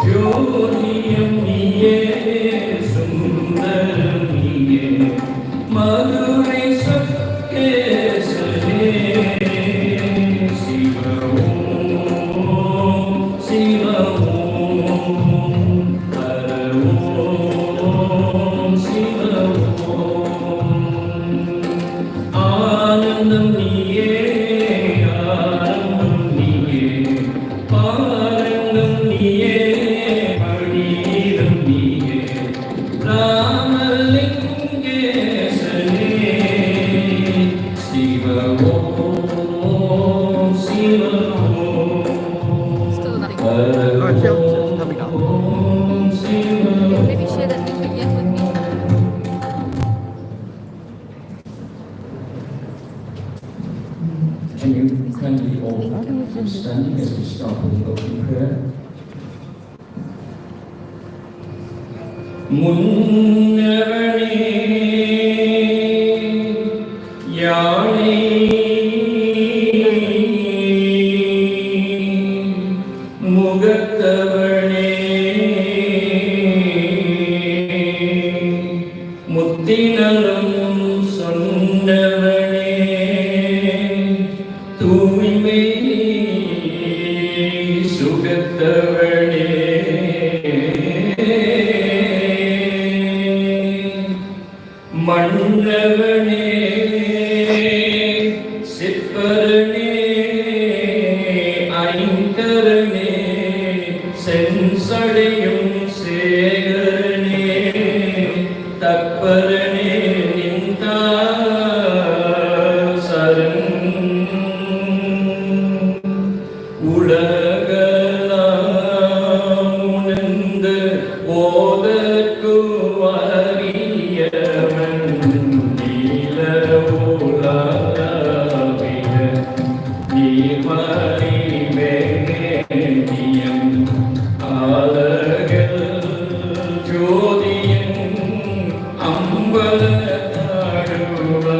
ஜோதியம் நீயே சுந்தரம் நீயே மதுரை சொக்கேசனே சிவம் சிவம் ஹரவோம் சிவம் ஆனந்தம் நீயே ஆனந்தம் நீயே பாரங்கம் நீயே பழீதம் நீயே ராமலிங்கேசனே சிவவோம் சிவவோம் ஹரவோம் சிவவோம். Maybe share that link again with me. Can you kindly all keep standing as we start with the opening prayer? முன்னவனே யானை முகத்தவனே முத்தினலும் சொன்னவனே தூய்மை சுகத்தவனே மன்னவனே சிற்பரனே ஐங்கரனே சென்சடையும் சேகரனே தப்பரனே நின்றா சரண் உலகலாம் உணர்ந்து ஓதற்கு அறியவன் நீல உலகிய நீமறி வேதியம் ஆலகல் ஜோதியன் அம்பல தாடுவாமால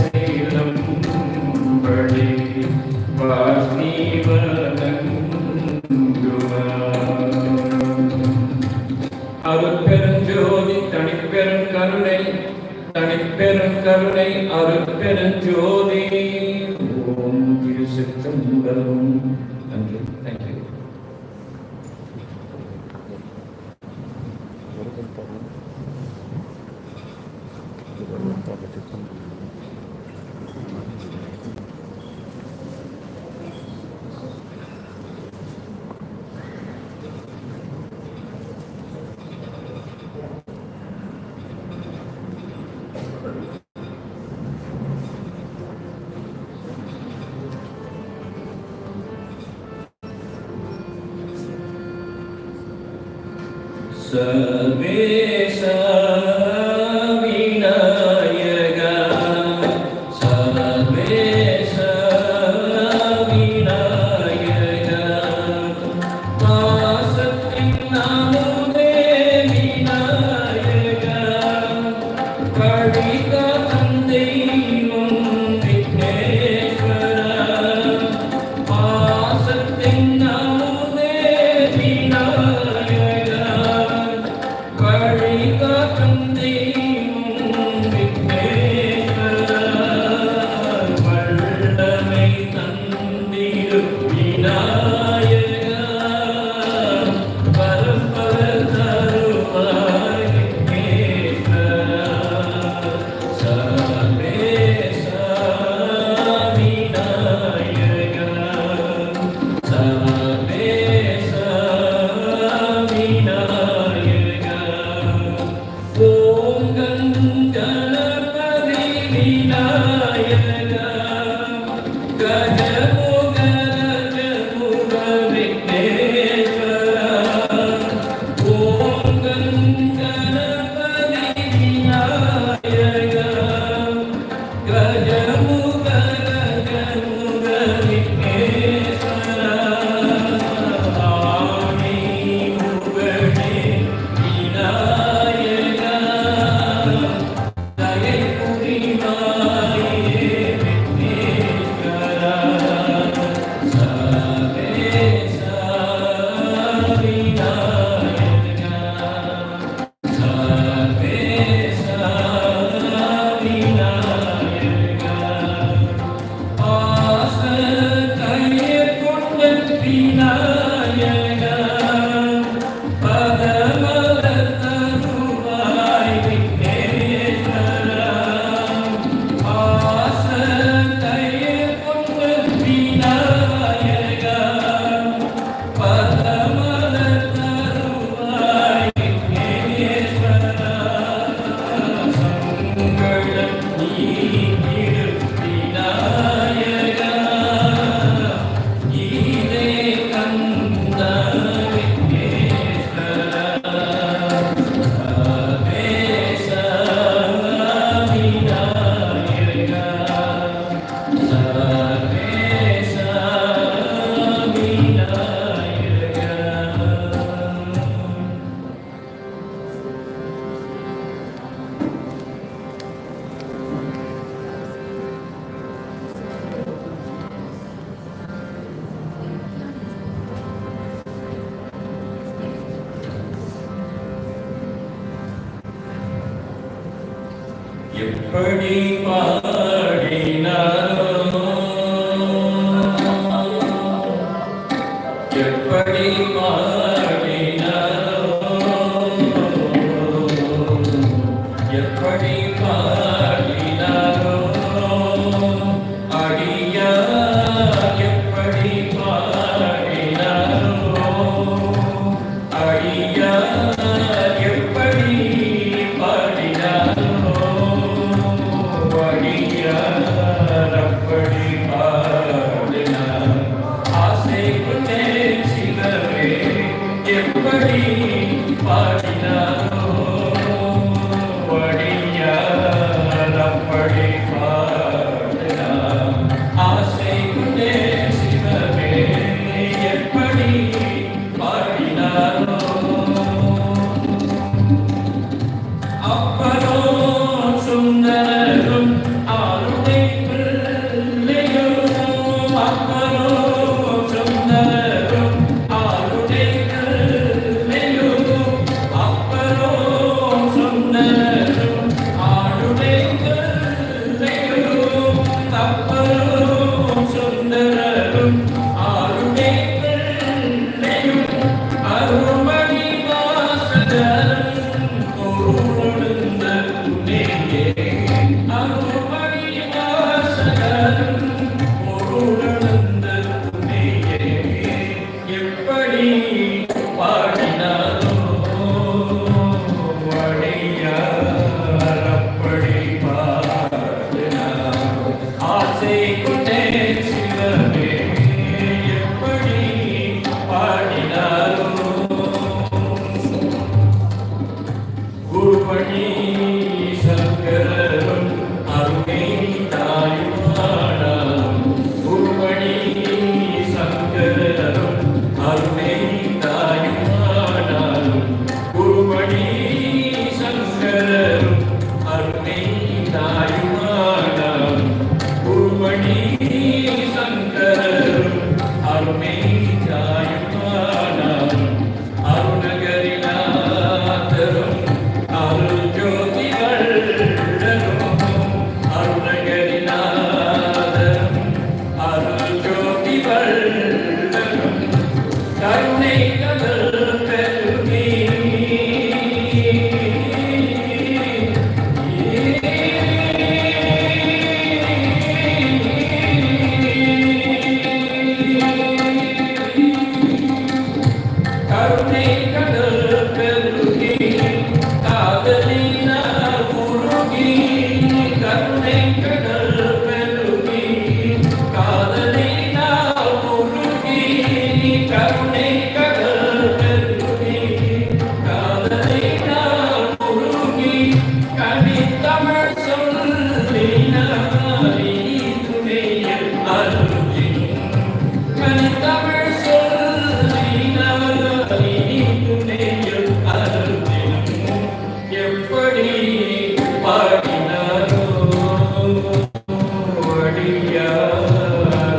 சீலம் படி அருட்பெருஞ்சோதி தனிப்பெரும் கருணை தனிப்பெரும் கருணை அருட்பெருஞ்சோதி ஓம் திரு சிற்றம்பலம். நன்றி. தேங்க்யூ. சர்வேச விநாயகா சர்வேச விநாயகா வாசத்தின் நாமுதே விநாயகா கழிகா தந்தையும் விக்னேஸ்வரா வாசத்தின் நாமுதே விநாயகா கழிகா தந்தை எப்படி பாடினாரோ எப்படி பாடினாரோ எப்படி பாடினாரோ அடியா எப்படி பாடினாரோ அடியா எப்படி பாடினாரோ அடியார் அப்படி பாடினார் ஆசை கொண்டே சிலவே எப்படி பாடினாரோ அடியார் அப்படி பாடினார் ஆசை கொண்டே சிலவே எப்படி பாடினாரோ அப்பரோ சுந்தரரும் ஆருடை பிள்ளையும் அப்பரோ சுந்தரரும் ஆருடை பிள்ளையும் அப்பரோ சுந்தரரும் ஆருடை பிள்ளையும் அப்பரோ சுந்தரரும் ஆருடை பிள்ளையும் அருள்மணி வாசகரும் பொருளுணர்ந்த துணையே அருள்மணி வாசகரும் பொருளுணர்ந்த துணையே எப்படி பாடினாரோ அடியார் அப்படி பாடினார் ஆசை கொண்டே சிலவே எப்படி பாடினாரோ குருமணி சங்கரரும் அருமை தாயுமானாலும் குருமணி சங்கரரும் அருமை தாயுமானாலும் குருமணி சங்கரரும் அருமை தாயுமானாலும் குருமணி சங்கரரும் அருமை தாயுமானாலும் அருணகரிநாதரும் அருள் ஜோதிகள் அருணகரிநாதரும் அருள் ஜோதிகள் கருணை கடல் பெருகி கருணை கடல் பெருகி காதலினார் முருகி கருணை கடல் பெருகி காதலினார் முருகி கருணை கடல் பெருகி காதலினார் முருகி கனித்தமிழ் சொல்லினார் துணையில் அருகில் கனித்தமிழ் சொல்லினார் துணையில் அருகில் எப்படி பாடினாரோ அடியார்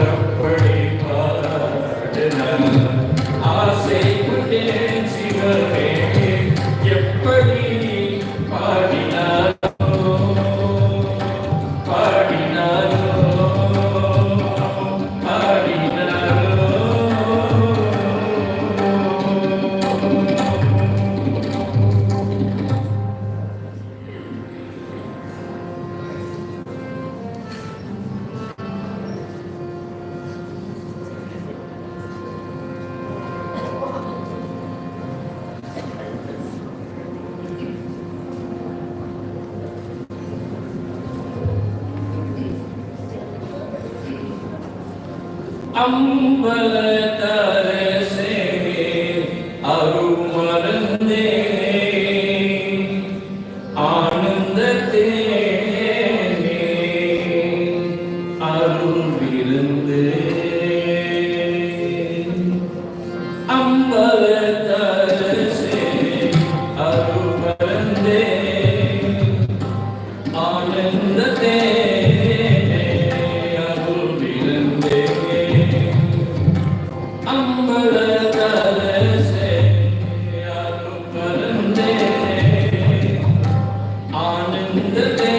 அப்படி பாடினார் ஆசை கொண்டே சிவமே எப்படி பாடினாரோ பாடினாரோ பாடினாரோ அம்பலத்தரசே அருமருந்தே ஆனந்தத்தே அருள் விருந்து அம்பலத்தரசே அருமருந்தே ஆனந்தத்தே அருள் விருந்தே அம்பலத்தரசே அருமருந்தே ஆனந்தத்தே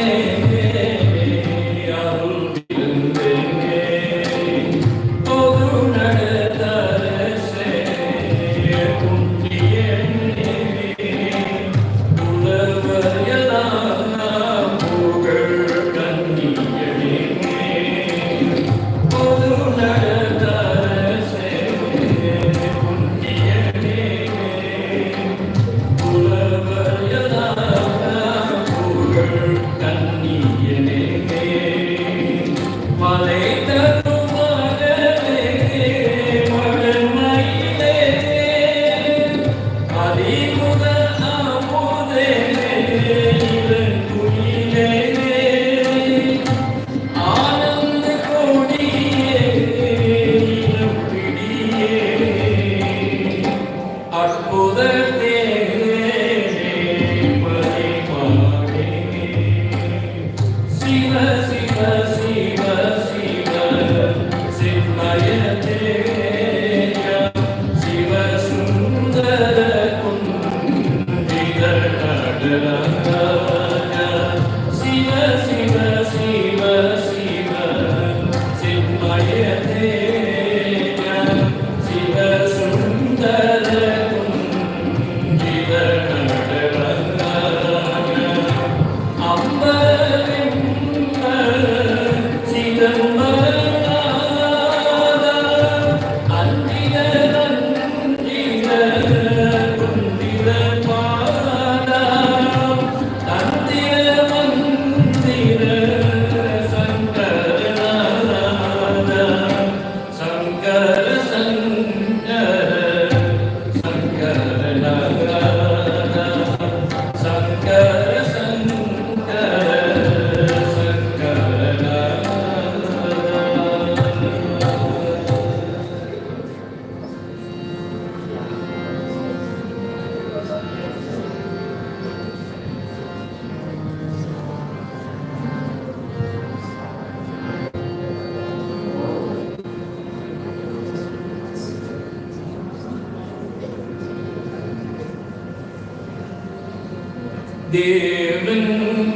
தேவன்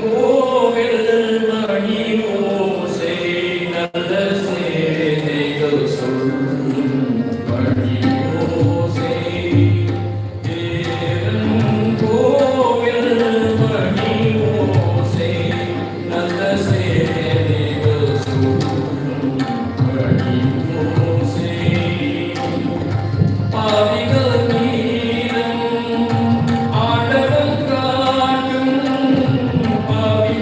கோவில் மணி ஓசை நல்ல சேனைகள் சொல்லும் மணி ஓசை. தேவன் கோவில் மணி ஓசை நல்ல சேனைகள் சொல்லும் மணி ஓசை. பாவிகள் மீதும் ஆண்டவன் காட்டும் பாவி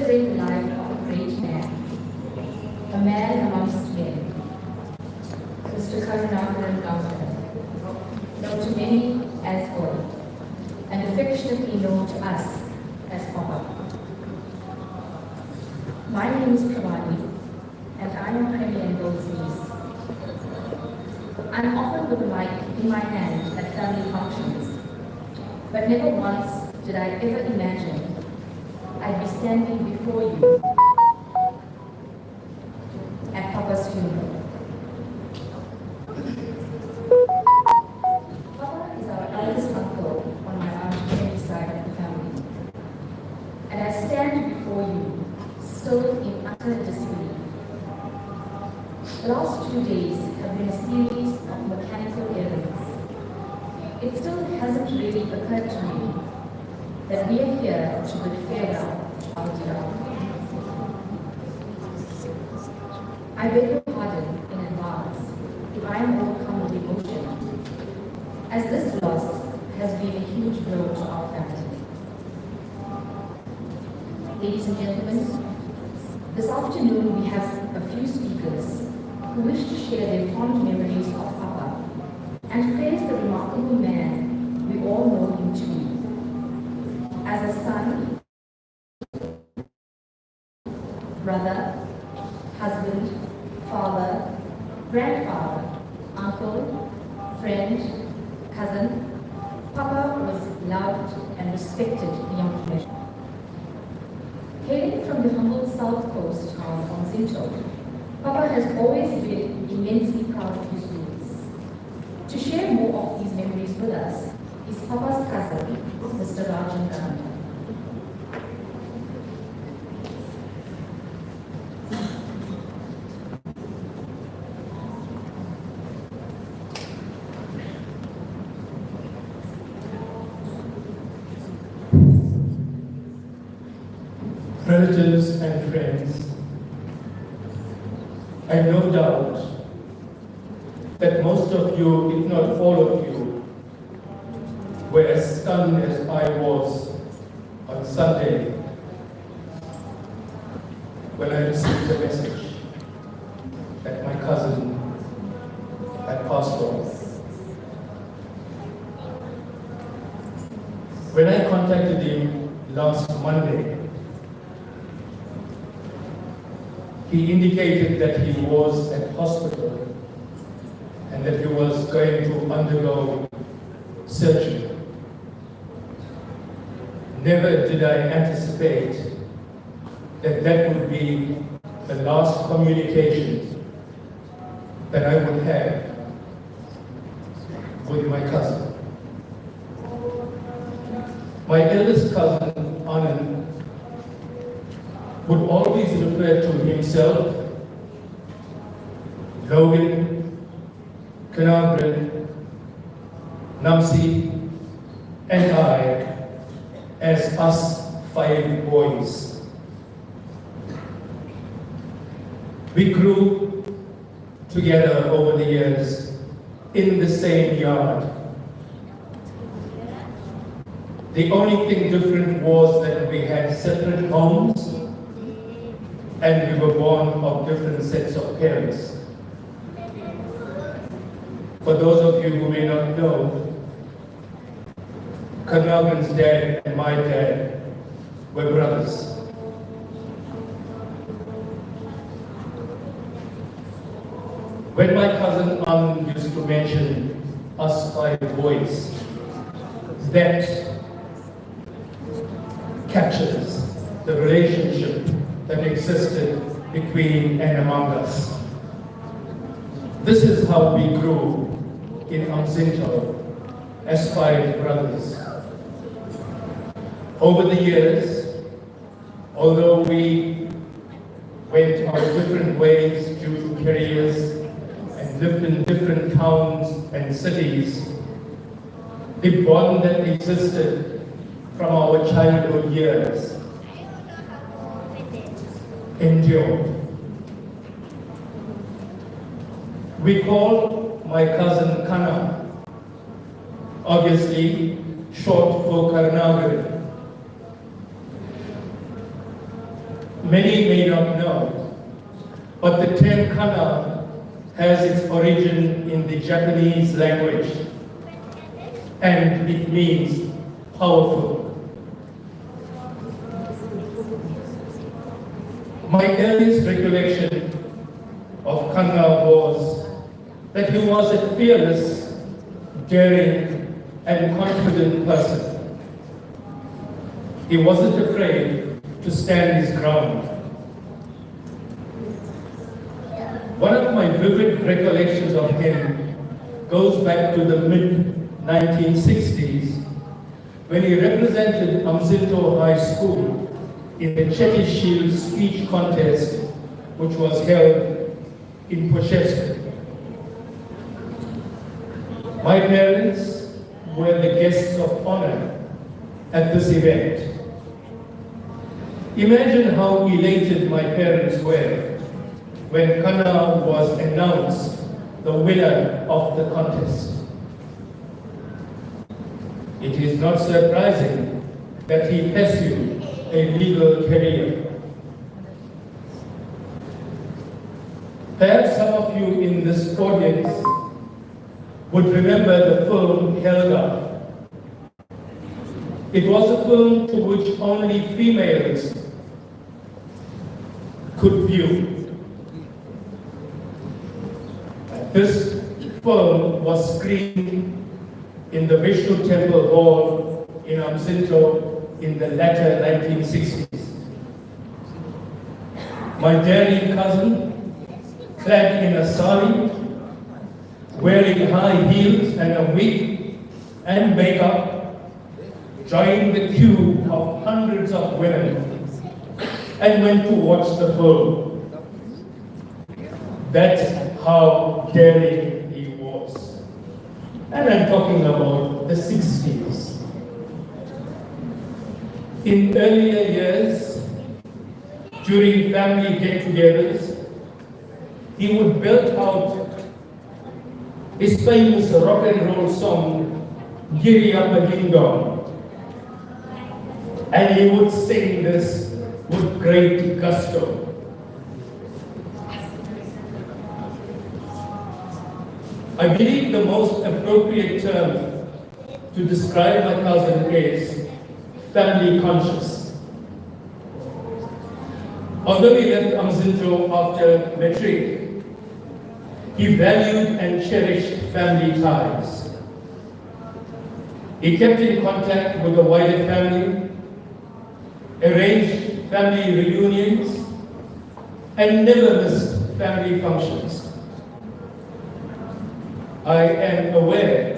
considering the life of a great man, a man amongst men, Mr. Karunagaran Gounder, known to many as Boy, and affectionately known to us as Papa. My name is Pravani, and I am Premier in those days. I'm often with a mic in my hand at family functions, but never once did I ever imagine I'd be standing before you at Papa's funeral. Papa is our eldest uncle on my Aunt Mary's side of the family, and I stand before you still in utter disbelief. The last 2 days have been a series of mechanical errands. It still hasn't really occurred to me that we are here to bid farewell to our dear uncle. I beg your pardon in advance if I am overcome with emotion, as this loss has been a huge blow to our family. Ladies and gentlemen, this afternoon we have a few speakers who wish to share their fond memories of Papa and praise the remarkable man we all know him to be. As a son, brother, husband, father, grandfather, uncle, friend, cousin, Papa was loved and respected beyond measure. Hailing from the humble south coast town of Zinto, Papa has always been immensely proud of his roots. To share more of these memories with us is Papa's cousin, Mr. Rajan Gounder. Relatives and friends, I have no doubt that most of you, if not all of you, were as stunned as I was on Sunday when I received the message that my cousin had passed on. When I contacted him last Monday, he indicated that he was at hospital and that he was going to undergo surgery. Never did I anticipate that that would be the last communication that I would have with my cousin. My eldest cousin, Anand, would always refer to himself, Logan, Karunagaran, Namsi, and I as us 5 boys. We grew together over the years in the same yard. The only thing different was that we had separate homes and we were born of different sets of parents. For those of you who may not know, Karunagaran's dad and my dad were brothers. When my cousin Anand used to mention us 5 boys, that captures the relationship that existed between and among us. This is how we grew in Amzinto as 5 brothers. Over the years, although we went our different ways due to careers and lived in different towns and cities, the bond that existed from our childhood years endured. We call my cousin Kana, obviously short for Karunagaran. Many may not know, but the term kana has its origin in the Japanese language, and it means powerful. My earliest recollection of Kana was that he was a fearless, daring, and confident person. He wasn't afraid to stand his ground. One of my vivid recollections of him goes back to the mid-1960s when he represented Amzinto High School in the Chetty Shield speech contest, which was held in Pochester. My parents were the guests of honor at this event. Imagine how elated my parents were when Kana was announced the winner of the contest. It is not surprising that he pursued a legal career. Perhaps some of you in this audience would remember the film Helga. It was a film to which only females could view. This film was screened in the Vishnu Temple Hall in Amzinto in the latter 1960s. My daring cousin, clad in a sari, wearing high heels and a wig and makeup, joined the queue of hundreds of women and went to watch the film. That's how daring he was. And I'm talking about the 60s. In earlier years, during family get-togethers, he would belt out his famous rock and roll song, Giri Appa Ding Dong. And he would sing this with great gusto. I believe the most appropriate term to describe my cousin is family conscious. Although he left Amzinto after matric, he valued and cherished family ties. He kept in contact with the wider family, arranged family reunions, and never missed family functions. I am aware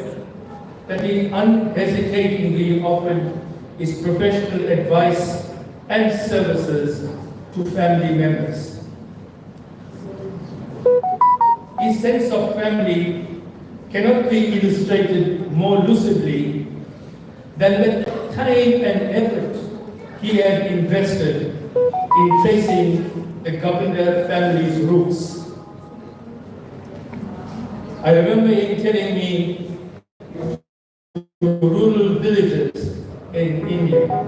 that he unhesitatingly offered his professional advice and services to family members. His sense of family cannot be illustrated more lucidly than the time and effort he had invested in tracing the Gounder family's roots. I remember him telling me rural villages in India.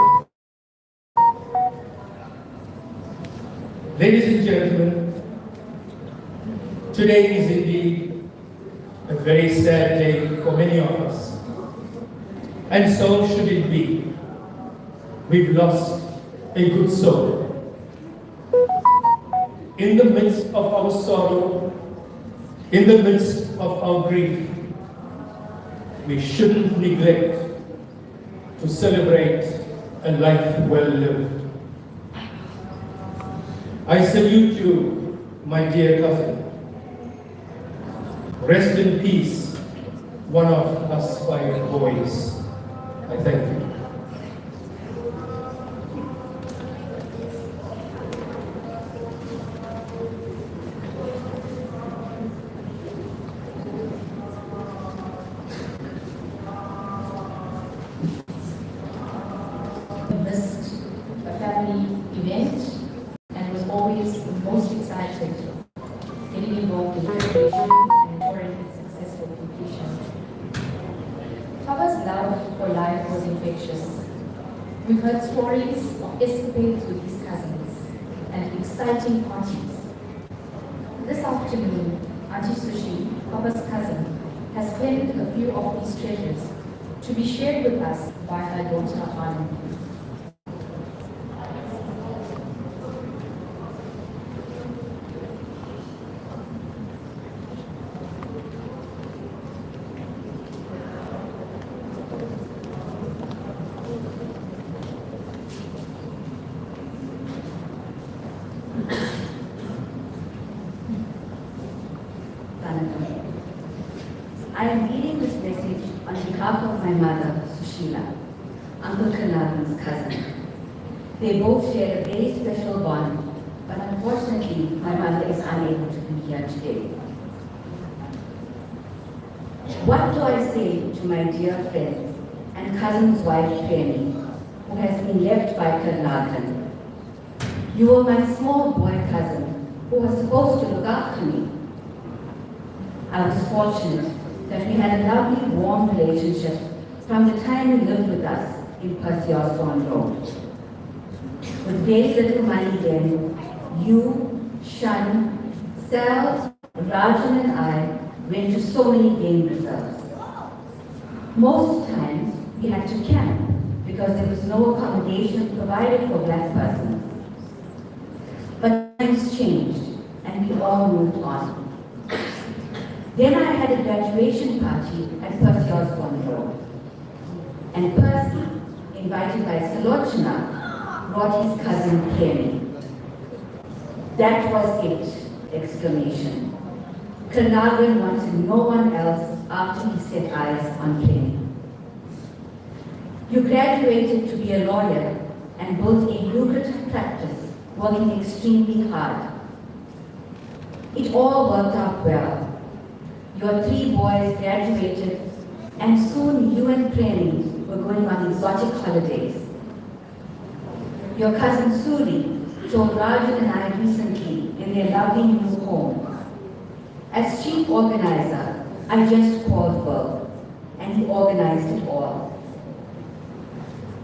Ladies and gentlemen, today is indeed a very sad day for many of us, and so should it be. We've lost a good soul. In the midst of our sorrow, in the midst of our grief, we shouldn't neglect to celebrate a life well lived. I salute you, my dear cousin. Rest in peace, one of us five boys. I thank you. Missed a family event and was always most excited getting involved in preparation and ensuring its successful completion. Papa's love for life was infectious. We've heard stories of escapades with his cousins, exciting parties. This afternoon, Auntie Sushi, Papa's cousin, has claimed a few of these treasures to be shared with us by her daughter Anand. I am reading this message on behalf of my mother, Sushila, Uncle Karunagaran's cousin. They both share a very special bond, but unfortunately, my mother is unable to be here today. What do I say to my dear friend and cousin's wife, Premi, who has been left by Karunagaran? You were my small boy cousin who was supposed to look after me. I was fortunate that we had a lovely, warm relationship from the time you lived with us in Percy Osborne Road. With very little money then, you, Shan, Sal, Rajan and I went to so many game reserves. Most times, we had to camp because there was no accommodation provided for black persons. But times changed and we all moved on. Then I had a graduation party at Percy Osborne Road. And Percy, invited by Salochana, brought his cousin Premi. That was it! Exclamation. Karunagaran wanted no one else after he set eyes on Premi. You graduated to be a lawyer and built a lucrative practice, working extremely hard. It all worked out well. Your 3 boys graduated, and soon you and Premi were going on exotic holidays. Your cousin Suri told Rajan and I recently in their lovely new home. As chief organizer, I just called Will, and he organized it all.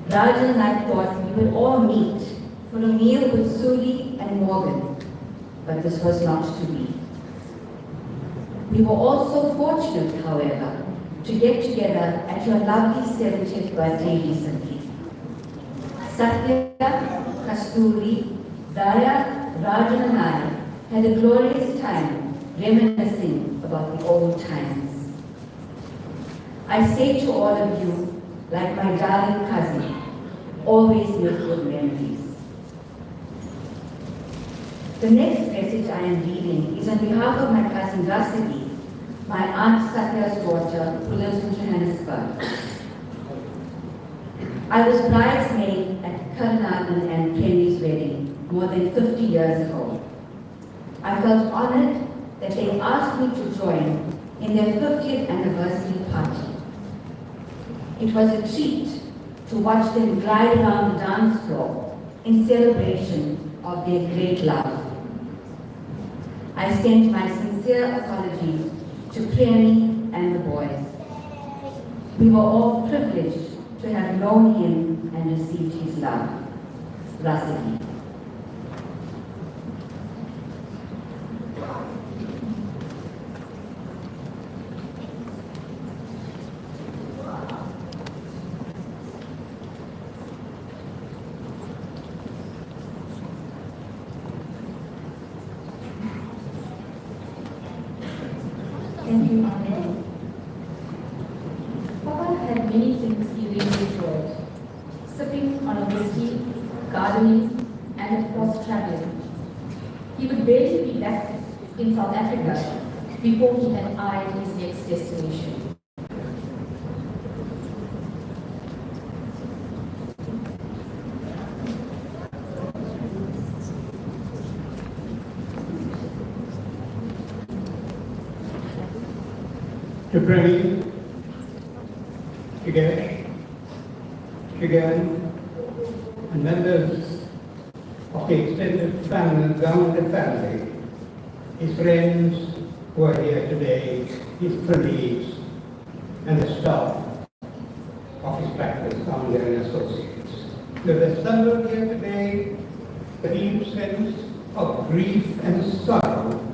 Rajan and I thought we would all meet for a meal with Suri and Morgan, but this was not to be. We were also fortunate, however, to get together at your lovely 70th birthday recently. Satya, Kasturi, Daya, Rajan and I had a glorious time reminiscing about the old times. I say to all of you, like my darling cousin, always make good memories. The next message I am reading is on behalf of my cousin Rasidi, my aunt Satya's daughter who lives in Johannesburg. I was bridesmaid at Karunagaran and Premi's wedding more than 50 years ago. I felt honored that they asked me to join in their 50th anniversary party. It was a treat to watch them glide around the dance floor in celebration of their great love. I send my sincere apologies to Premi and the boys. We were all privileged to have known him and received his love. Rasidi. Thank you, Anand. Papa had many things he really enjoyed. Sipping on a whiskey, gardening, and of course traveling. He would barely be back in South Africa before he had eyed his next destination. To Premi, Shigesh, Shigan, and members of the extended family, Gounder family, his friends who are here today, his colleagues, and the staff of his practice, Gounder and Associates. We have assembled here today with a deep sense of grief and sorrow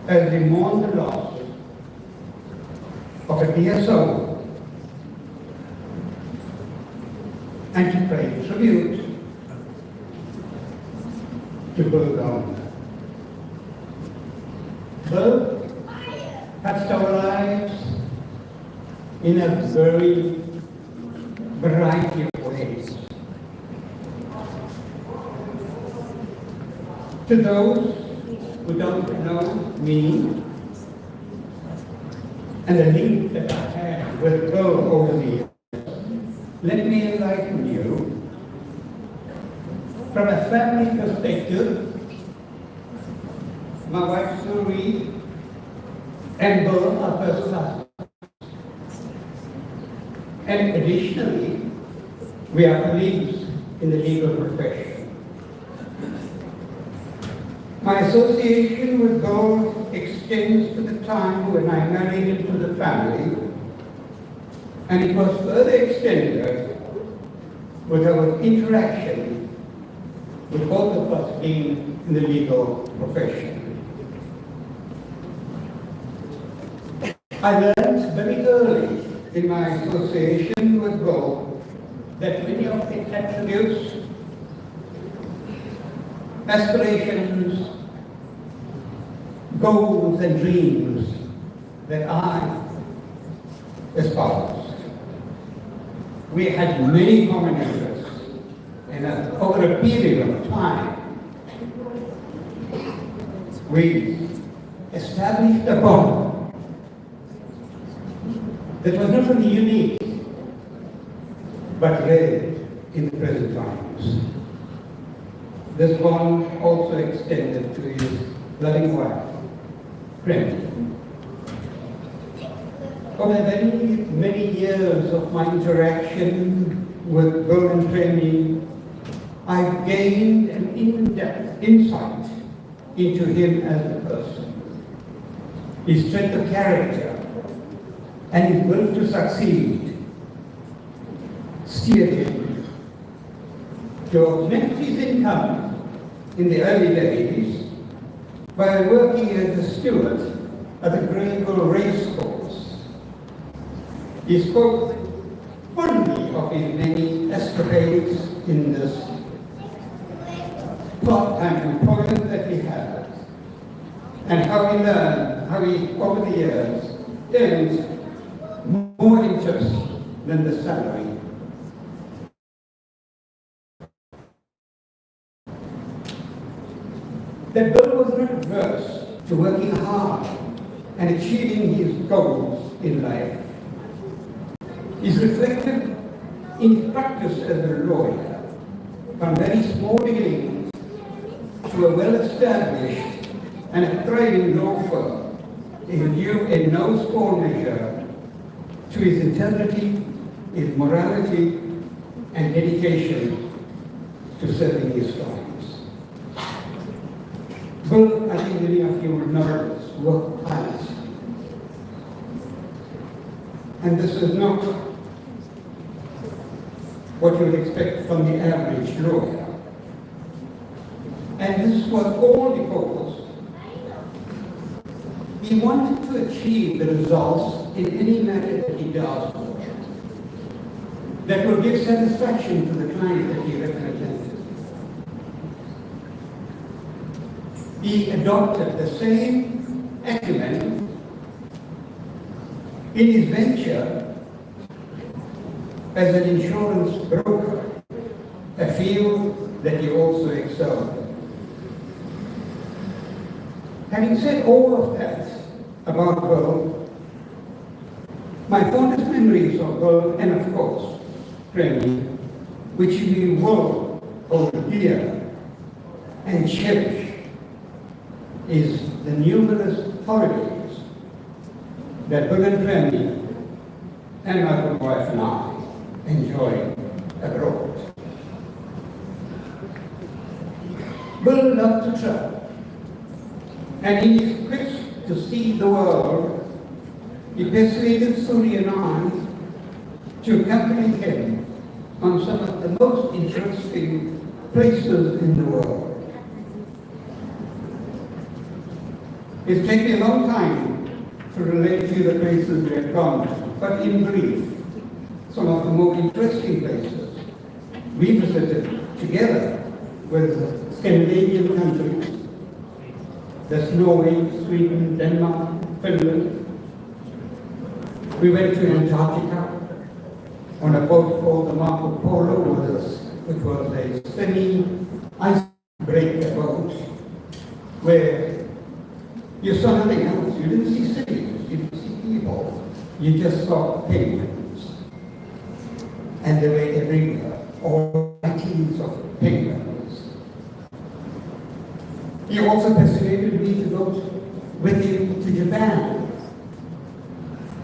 as we mourn the loss of a dear soul, and to pay tribute to Bill Gounder. Bill touched our lives in a very variety of ways. To those who don't know me and the link that I had with Bill over the years, let me enlighten you from a family perspective. My wife Suri and Bill are first class. And additionally, we are colleagues in the legal profession. My association with Bill extends to the time when I married into the family, and it was further extended with our interaction with both of us being in the legal profession. I learned very early in my association with Bill that many of the attributes, aspirations, goals and dreams that I espoused, we had many common interests, and over a period of time, we established a bond that was not only unique, but rare in the present times. This bond also extended to his loving wife, Prem. Over the many years of my interaction with Bill and Prem, I gained an in-depth insight into him as a person, his strength of character, and his will to succeed steered him to augment his income in the early days by working as a steward at the Greenville Racecourse. He spoke fondly of his many escapades in this part-time employment that he had, and how he learned, how he, over the years, earned more interest than the salary. That Bill was not averse to working hard and achieving his goals in life is reflected in his practice as a lawyer, from very small beginnings to a well-established and a thriving law firm, is due in no small measure to his integrity, his morality, and dedication to serving his clients. Bill, I think many of you will know this, worked tirelessly. And this is not what you would expect from the average lawyer. And this was all because he wanted to achieve the results in any matter that he does that will give satisfaction to the client that he represented. He adopted the same acumen in his venture as an insurance broker, a field that he also excelled in. Having said all of that about Bill, my fondest memories of Bill, and of course, Prem, which we will hold dear and cherish, is the numerous holidays that Bill and Prem and my good wife and I enjoy abroad. Bill loved to travel, and in his quest to see the world, he persuaded Suri and I to accompany him on some of the most interesting places in the world. It's taken me a long time to relate to the places we have gone to, but in brief, some of the more interesting places we visited together with Scandinavian countries. There's Norway, Sweden, Denmark, Finland. We went to Antarctica on a boat called the Marco Polo, which was a semi-icebreaker boat, where you saw nothing else. You didn't see cities, you didn't see people. You just saw penguins. And they were everywhere, all varieties of penguins. He also persuaded me to go with him to Japan.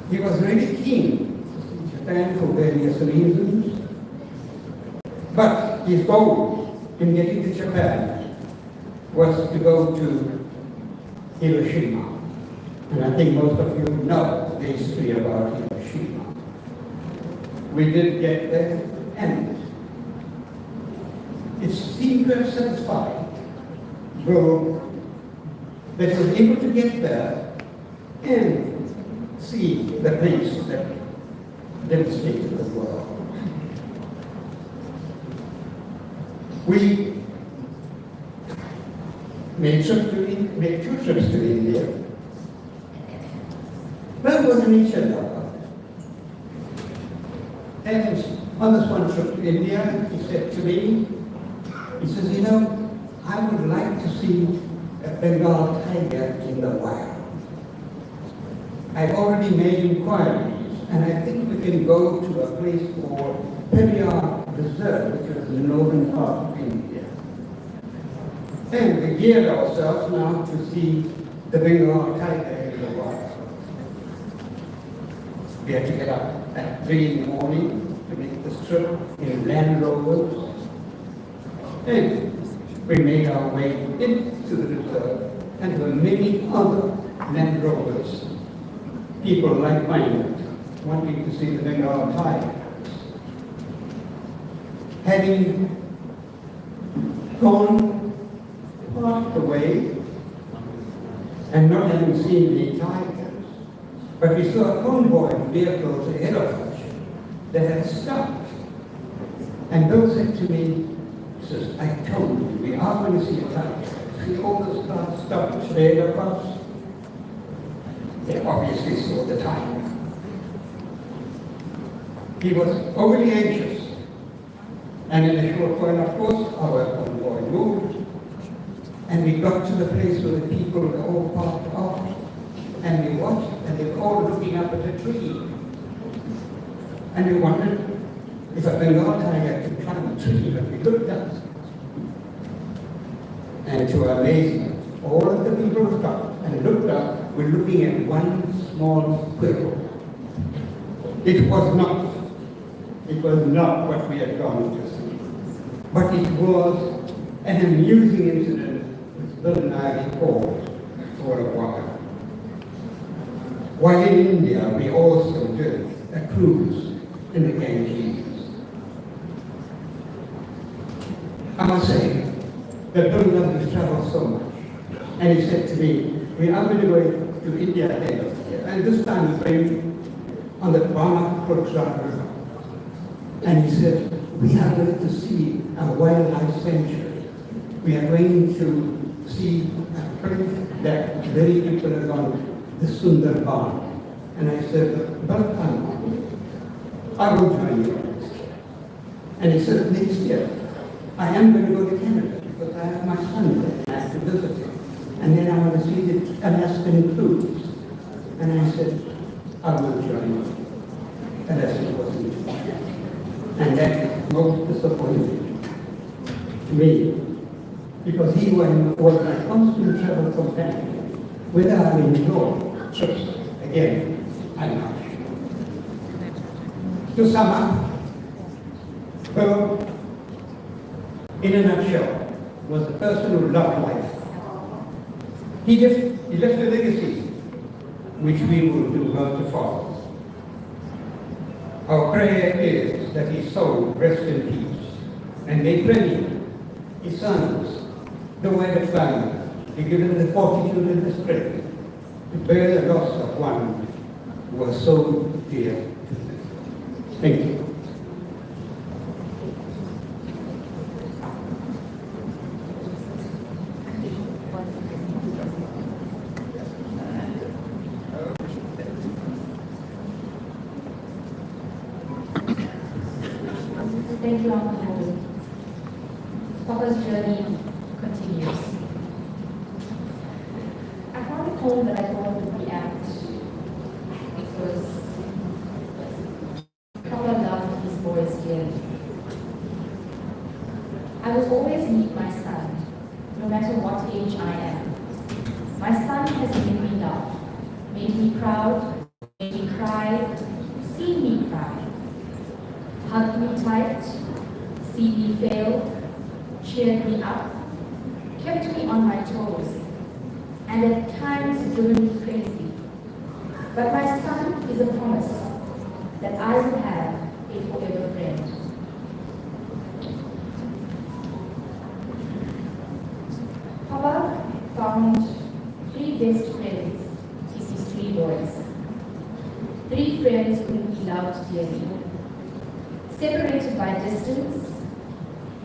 He was really keen to see Japan for various reasons. But his goal in getting to Japan was to go to Hiroshima. And I think most of you know the history about Hiroshima. We did get there, and it seemed to have satisfied Joe that he was able to get there and see the place that devastated the world. We made two trips to India. Well, was an nature lover. And on this one trip to India, he said to me, he says, you know, I would like to see a Bengal tiger in the wild. I've already made inquiries, and I think we can go to a place called Periyar Reserve, which is in the northern part of India. And we geared ourselves now to see the Bengal tiger in the wild. We had to get up at 3 in the morning to make this trip in Land Rovers. And we made our way into the reserve, and there were many other Land Rovers, people like-minded, wanting to see the Bengal tiger. Having gone part the way and not having seen the tigers, but we saw a convoy of vehicles ahead of us that had stopped. And Bill said to me, he says, I told you, we are going to see a tiger. See all those cars stopped ahead of us? They obviously saw the tiger. He was overly anxious. And in a short while, of course, our convoy moved. And we got to the place where the people were all parked off. And we watched, and they were all looking up at a tree. And we wondered if a Bengal tiger could climb a tree, but we looked up. And to our amazement, all of the people stopped and looked up, were looking at one small squirrel. It was not what we had gone to see. But it was an amusing incident which Bill and I recalled for a while. While in India, we also did a cruise in the Ganges. I must say that Bill loved to travel so much. And he said to me, we are going to go to India again this year. And this time we came on the Brahmaputra River. And he said, we are going to see a wildlife sanctuary. We are going to see a place that very people are gone, the Sundarban. And I said, but I will join you. And he said, next year, I am going to go to Canada because I have my son there and I have to visit him. And then I want to see the Alaskan cruise. And I said, I will join you. And that's what wasn't. And that is most disappointing to me because he was my constant travel companion. Whether I enjoyed trips, again, I'm not sure. To sum up, Bill, in a nutshell, was a person who loved life. He left a legacy which we will do well to follow. Our prayer is that his soul rest in peace, and may Premier, his sons, the wider family, be given the fortitude and the strength to bear the loss of one who was so dear to them. Thank you. Thank you, Uncle. Papa's journey continues. I found a home that I thought would be apt. It was Papa loved his boys dearly. I will always meet my son, no matter what age I am. My son has made me laugh, made me proud, made me cry, seen me cry, hugged me tight, seen me fail, cheered me up, kept me on my toes, and at times driven me crazy. But my son is a promise that I will have a forever friend. Papa found 3 best friends in his 3 boys. 3 friends whom he loved dearly. Separated by distance,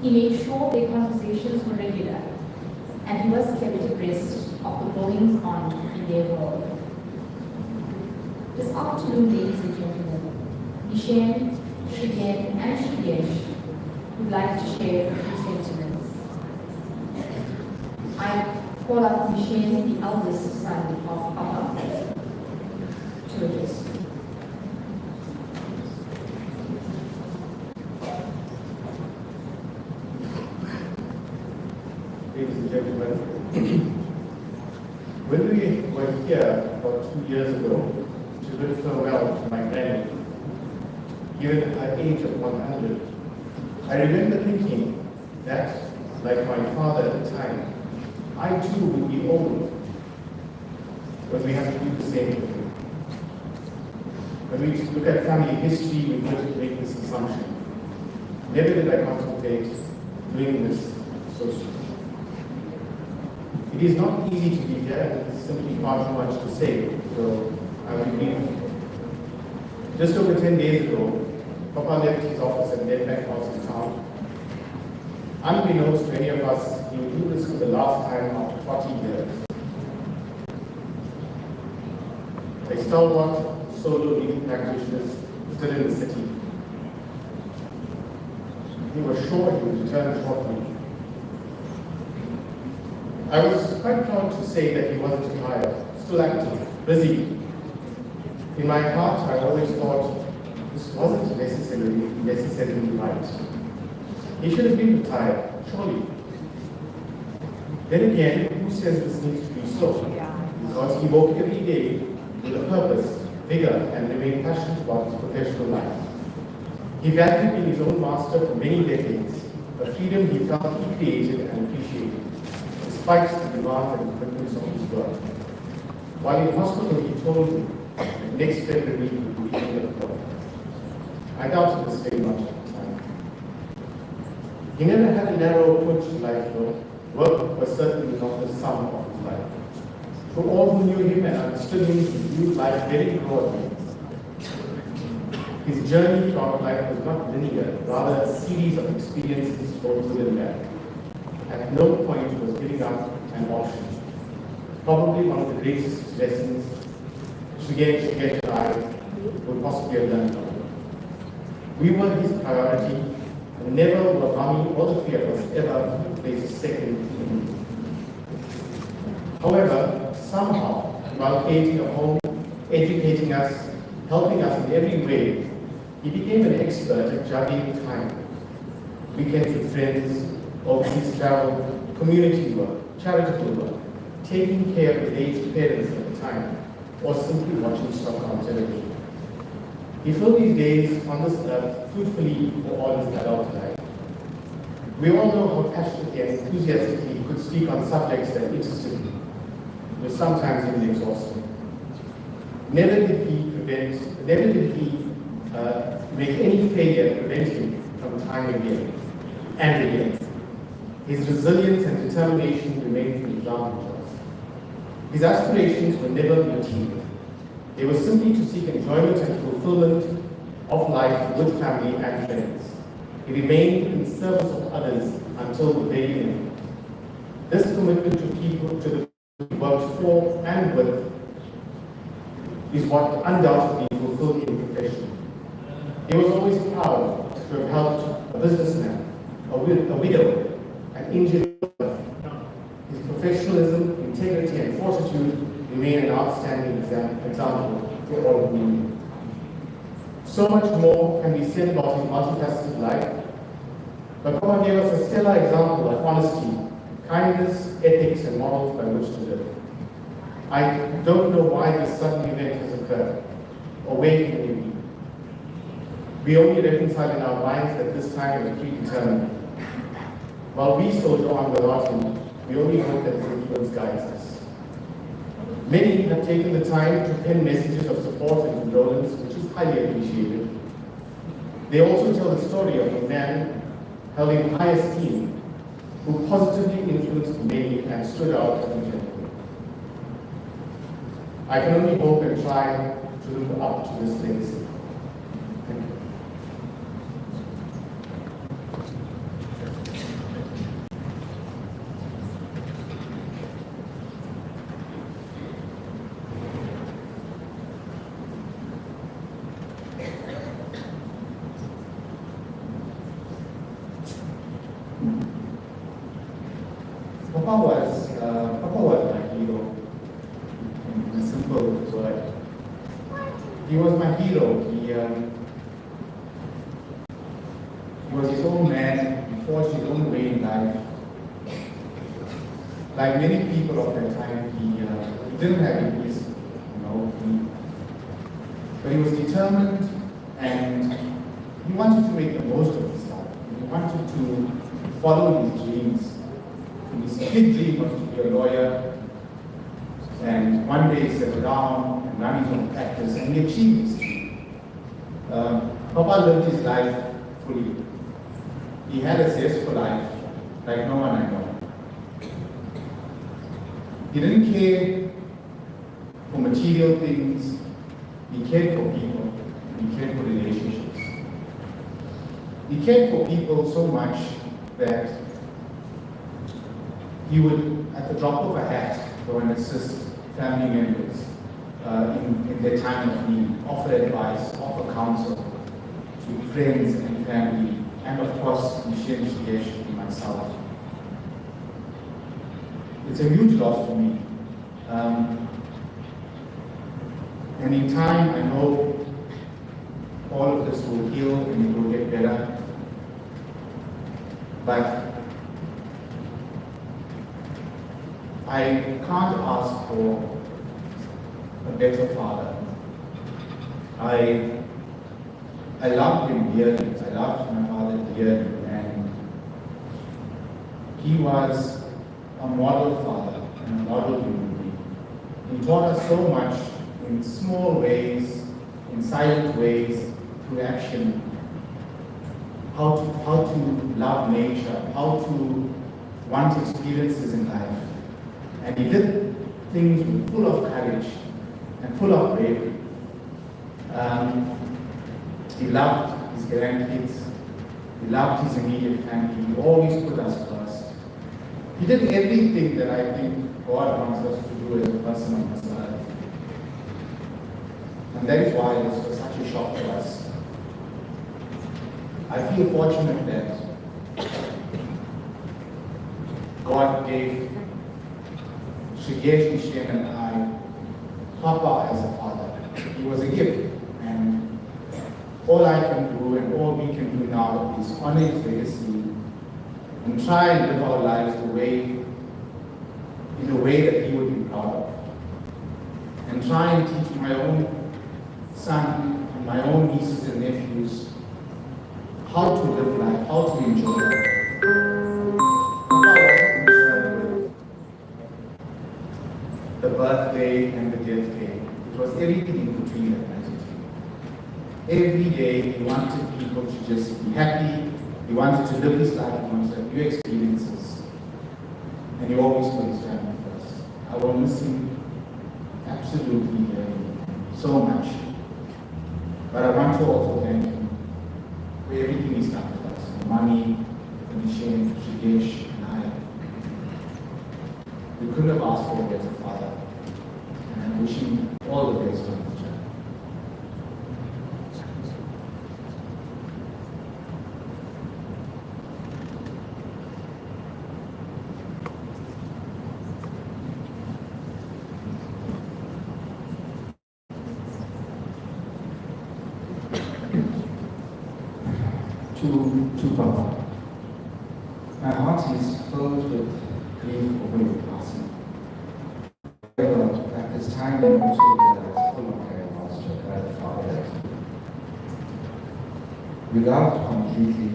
he made sure their conversations were regular, and he was kept abreast of the goings on in their world. This afternoon, ladies and gentlemen, Nishen, Shigen, and Shigesh would like to share a few sentiments. I call up Nishen, the eldest son of Papa, to address you. Ladies and gentlemen, when we were here about 2 years ago to bid farewell to my granny, given at the age of 100, I remember thinking that, like my father at the time, I too would be old when we have to do the same thing. When we look at family history, we could make this assumption. Never did I contemplate doing this so soon. It is not easy to be here, and it's simply far too much to say, so I will be brief. Just over 10 days ago, Papa left his office at Nedbank House in town. Unbeknownst to any of us, he would do this for the last time after 40 years. A stalwart solo legal practitioner still in the city. He was sure he would return shortly. I was quite proud to say that he wasn't tired, still active, busy. In my heart, I always thought this wasn't necessarily right. He should have been retired, surely. Then again, who says this needs to be so? Because he woke every day with a purpose, vigor, and remained passionate about his professional life. He valued being his own master for many decades, a freedom he felt he created and appreciated, despite the demand and commitments of his work. While in hospital, he told me that next February would be the end of work. I doubted this very much at the time. He never had a narrow approach to life, though. Work was certainly not the sum of his life. For all who knew him and understood him, he viewed life very broadly. His journey throughout life was not linear, rather a series of experiences, both good and bad. At no point was giving up an option. Probably one of the greatest lessons Shigesh and I would possibly have learned from him. We were his priority, and never were Mommy or the 3 of us ever placed second to him. However, somehow, while creating a home, educating us, helping us in every way, he became an expert at juggling time. Weekends with friends, overseas travel, community work, charitable work, taking care of his aged parents at the time, or simply watching soccer on television. He filled these days on this earth fruitfully for all his adult life. We all know how passionately and enthusiastically he could speak on subjects that interested him. It was sometimes even exhausting. Never did he make any failure prevent him from trying again and again. His resilience and determination remains an example to us. His aspirations were never material. They were simply to seek enjoyment and fulfillment of life with family and friends. He remained in service of others until the very end. This commitment to people, to the people he worked for and with, is what undoubtedly fulfilled his profession. He was always proud to have helped a businessman, a widow, an injured mother. His professionalism, integrity, and fortitude remain an outstanding example for all who knew him. So much more can be said about his multifaceted life, but Papa gave us a stellar example of honesty, kindness, ethics, and morals by which to live. I don't know why this sudden event has occurred, or where he may be. We only reconcile in our minds that this time is predetermined. While we soldier on without him, we only hope that his influence guides us. Many have taken the time to pen messages of support and condolence, which is highly appreciated. They also tell the story of a man held in high esteem, who positively influenced many and stood out as a gentleman. I can only hope and try to live up to this legacy. Thank you. Papa was my hero, in a simple word. He was my hero. He was his own man. He forged his own way in life. Like many people of that time, he didn't have it easy, but he was determined, and he wanted to make the most of his life. He wanted to follow his dreams. His big dream was to be a lawyer, and one day settle down and run his own practice, and he achieved his dream. Papa lived his life fully. He had a zestful life like no one I know. He didn't care for material things. He cared for people. He cared for relationships. He cared for people so much that he would, at the drop of a hat, go and assist family members in their time of need, offer advice, offer counsel to friends and family, and of course, Michelle Shigesh and myself. It's a huge loss for me. And in time, I know all of this will heal and it will get better. But I can't ask for a better father. I loved him dearly. I loved my father dearly, and he was a model father and a model human being. He taught us so much in small ways, in silent ways, through action, how to love nature, how to want experiences in life. And he did things full of courage and full of bravery. He loved his grandkids. He loved his immediate family. He always put us first. He did everything that I think God wants us to do as a person on this earth. And that is why this was such a shock to us. I feel fortunate that God gave Shigesh, Nishen, and I Papa as a father. He was a gift. And all I can do and all we can do now is honor his legacy and try and live our lives in a way that he would be proud of. And try and teach my own son and my own nieces and nephews how to live life, how to enjoy life. Papa wasn't concerned with the birthday and the death day. It was everything in between that mattered to him. Every day he wanted people to just be happy. He wanted to live his life. He wanted to have new experiences. And he always put his family first. I will miss him. absolutely so much. But I want to also thank him for everything he's done for us. Money, Nishin, Shigesh, and I. We couldn't have asked for a better father. And I wish him all the best for his journey. To Papa. My heart is filled with grief over your passing. However, at this time, I also realized how long I lost your grandfather. We loved completely.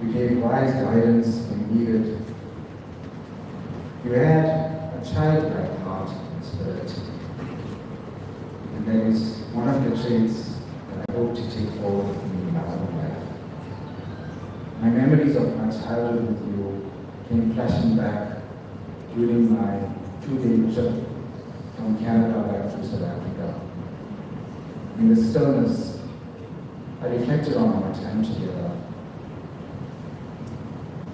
We gave wise guidance when needed. You had a childlike heart and spirit. And that is one of the traits that I hope to take forward with me in my own life. My memories of my childhood with you came flashing back during my 2-day trip from Canada back to South Africa. In the stillness, I reflected on our time together.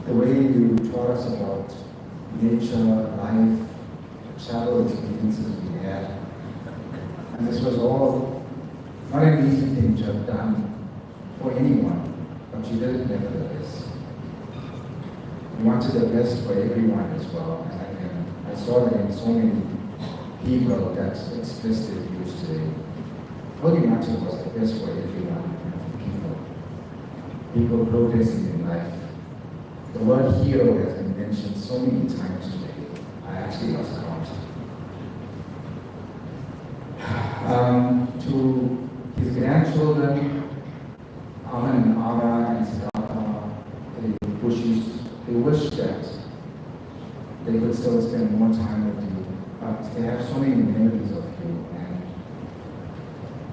The way you taught us about nature, life, the travel experiences we had. And this was all not an easy thing to have done for anyone. But you did it nevertheless. You wanted the best for everyone as well, and I saw that in so many people that expressed their views today. All you wanted was the best for everyone and for people progressing in life. The word hero has been mentioned so many times today. I actually lost count. To his grandchildren, Aman and Ara and Siddhartha, they wish that they could still spend more time with you, but they have so many memories of you and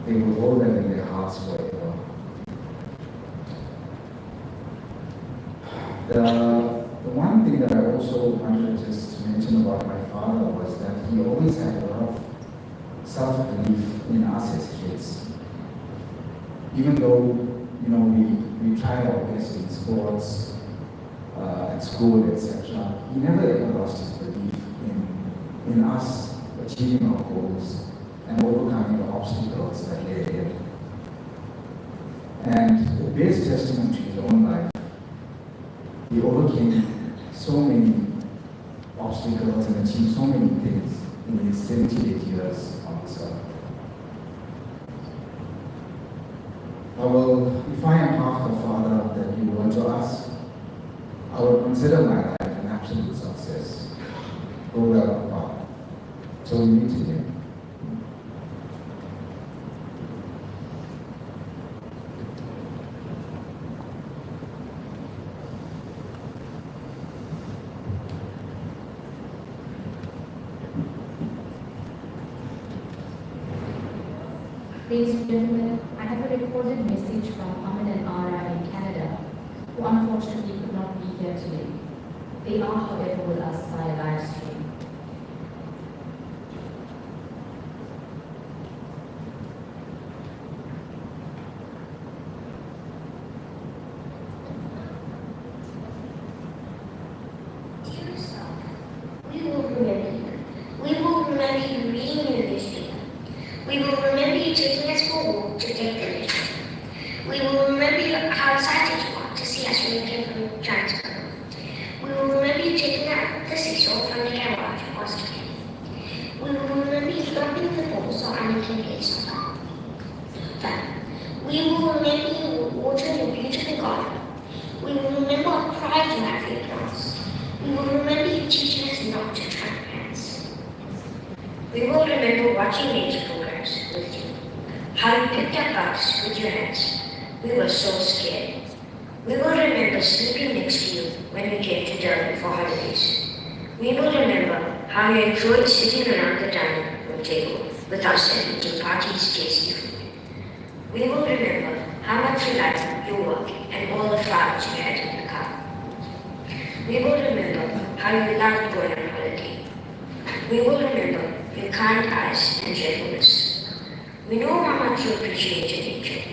they will hold them in their hearts forever. The one thing that I also wanted to just mention about my father was that he always had a lot of self-belief in us as kids. Even though we tried our best in sports, at school, etc. He never ever lost his belief in us achieving our goals and overcoming the obstacles that lay ahead. And the best testament to his own life, he overcame so many obstacles and achieved so many things in his 78 years on this earth. If I am half the father that you were to us, I will consider my life an absolute success. Go well, Papa. Till we meet again. Ladies and gentlemen, I have a recorded message from Aman and Ara in Canada, who unfortunately could not be here today. They are, however, with us via live stream. Dear self, we will remember you. We will remember you reading in the newspaper. We will remember you taking us for a walk to take the nature. We will remember you how excited you are to see us when we came from Johannesburg. We will remember you taking out the seesaw from the garage last week. We will remember you dropping the balls so Anna can play soccer. We will remember you watering your beautiful garden. We will remember what pride you have for your plants. We will remember you teaching us not to trap plants. We will remember watching nature programs with you. How you picked up bugs with your hands. We were so scared. We will remember sleeping next to you when we came to Durban for holidays. We will remember how you enjoyed sitting around the dining room table with us and eating parties, tasty food. We will remember how much you liked your work and all the flowers you had in the car. We will remember how you loved going on holiday. We will remember your kind eyes and gentleness. We know how much you appreciate your nature.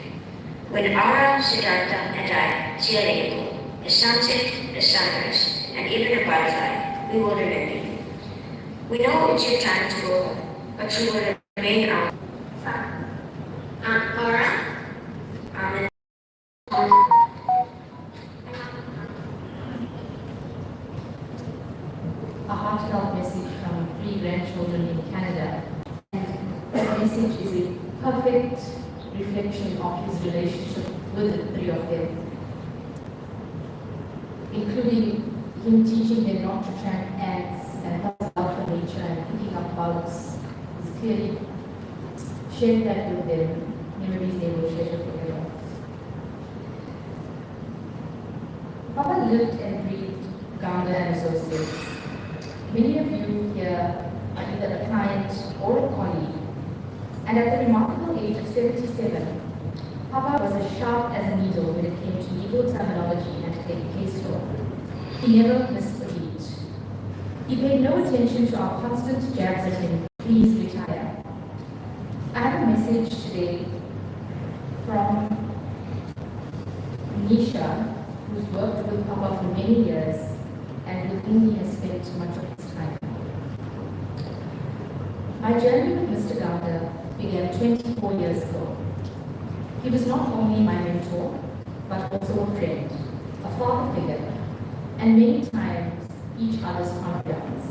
When Ara, Siddhartha, and I see a rainbow, a sunset, a sunrise, and even a butterfly, we will remember you. We know it's your time to go home, but you will remain our Aunt Ara, Amen. A heartfelt message from 3 grandchildren in Canada. And that message is a perfect reflection of his relationship with the 3 of them, including him teaching them not to tramp ants and his love for nature and picking up bugs. He's clearly shared that with them, memories they will treasure forever. Papa lived and breathed Gounder and Associates. Many of you here are either a client or a colleague, and at the remarkable age of 77, Papa was as sharp as a needle when it came to legal terminology and case law. He never missed a beat. He paid no attention to our constant jabs at him, please retire. I have a message today from Nisha, who's worked with Papa for many years and with whom he has spent much of his time. My journey with Mr. Gounder began 24 years ago. He was not only my mentor, but also a friend, a father figure, and many times each other's confidants.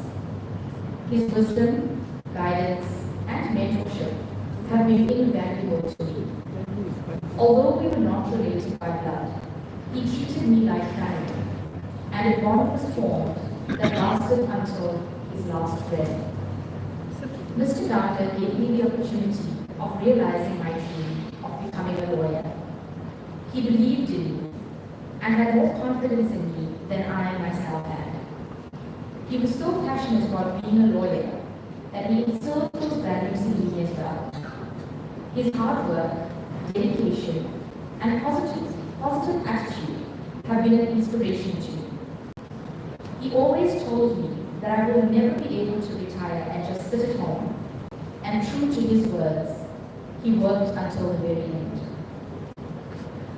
His wisdom, guidance, and mentorship have been invaluable to me. Although we were not related by blood, he treated me like family, and a bond was formed that lasted until his last breath. Mr. Gounder gave me the opportunity of realizing my dream of becoming a lawyer. He believed in me and had more confidence in me than I myself had. He was so passionate about being a lawyer that he instilled those values in me as well. His hard work, dedication, and positive attitude have been an inspiration to me. He always told me that I will never be able to retire and just sit at home, and true to his words, he worked until the very end.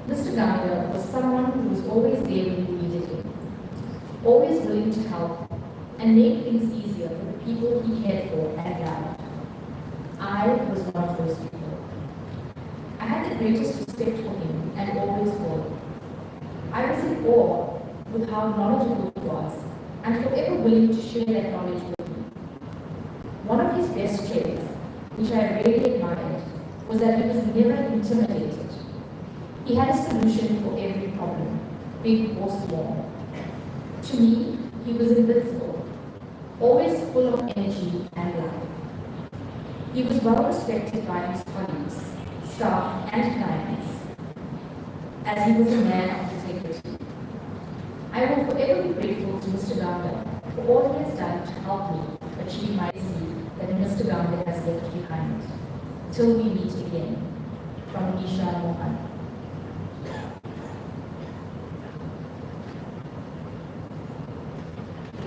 Mr. Gounder was someone who was always there when we needed him, always willing to help and make things easier for the people he cared for and loved. I was one of those people. I had the greatest respect for him and always will. I was in awe with how knowledgeable he was and forever willing to share that knowledge with me. One of his best traits, which I really admired, was that he was never intimidated. He had a solution for every problem, big or small. To me, he was invincible, always full of energy and life. He was well respected by his colleagues, staff, and clients, as he was a man of integrity. I will forever be grateful to Mr. Gounder for all he has done to help me achieve my legacy that Mr. Gounder has left behind. Till we meet again. From Nisha Mohan.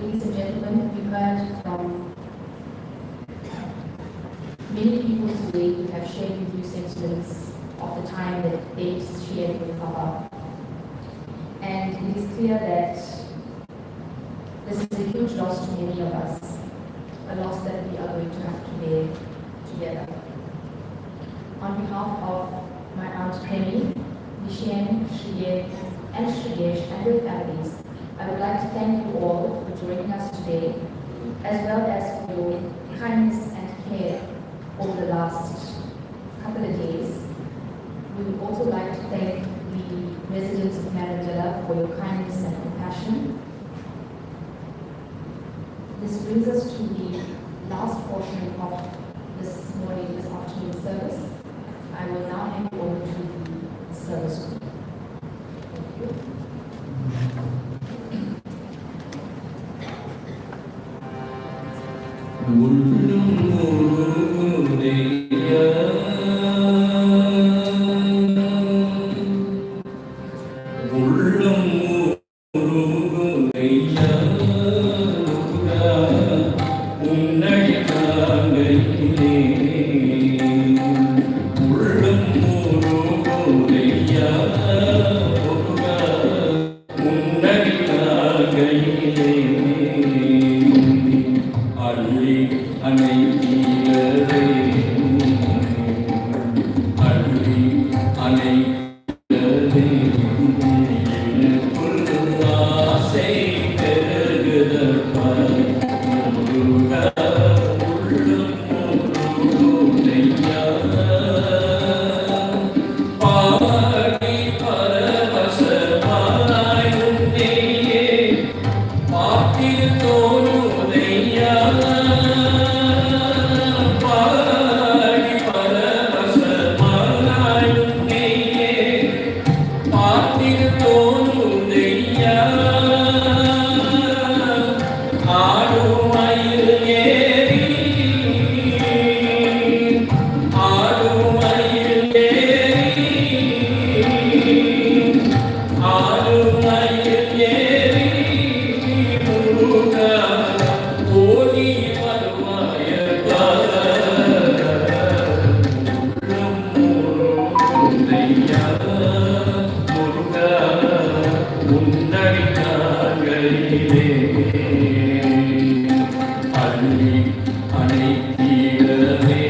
Ladies and gentlemen, we've heard from many people today who have shared with you sentiments of the time that they've shared with Papa. And it is clear that this is a huge loss to many of us, a loss that we are going to have to bear together. On behalf of my Aunt Penny, Nishen, Shriye, and Shriyesh and their families, I would like to thank you all for joining us today, as well as for your kindness and care over the last couple of days. We would also like to thank the residents of Narendra for your kindness and compassion. This brings us to the last portion of this afternoon service. I will now hand you over to the service group. Thank you. உன்னடி தாங்கை அள்ளி அணைக்கிறதே அள்ளி அணைக்கிறதே எனக்குள் ஆசை பெருகுதப்பா முருகா உள்ளம் முருகையா பாடி பரவசமாய் உன்னையே பார்த்திரு தோணுதையா பாடி பரவசமாய் உன்னையே பார்த்திரு தோணுதையா ஆடும் மயில் ஏறி ஆடும் மயில் ஏறி ஆடும் மயில் ஏறி முருகா ஓடி வருவாயப்பா உள்ளம் முருகையா முருகா உன்னடி கால்களிலே அள்ளி அணைக்கிறதே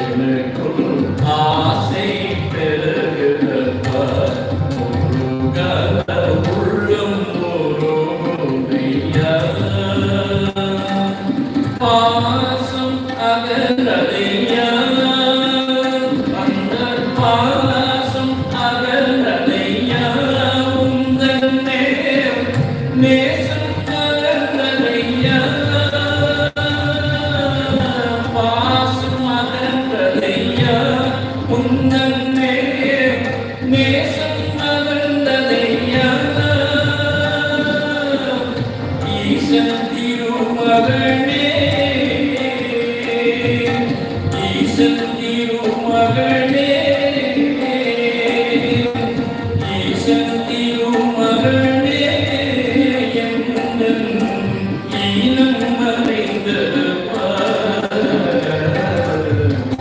எனக்குள் ஆசை பெருகுதப்பா முருகா உள்ளம் முருகையா பாசம் அகலதையா அந்த பாசம் அகலதையா உந்தன் நேசம் அகலதையா பாசம் அகலதையா உந்தன் நேசம் அகலதையா ஈசன் திருமகனே ஈசன் திருமகனே ஈசன் திருமகனே எந்தன் ஈனம் மறைந்ததப்பா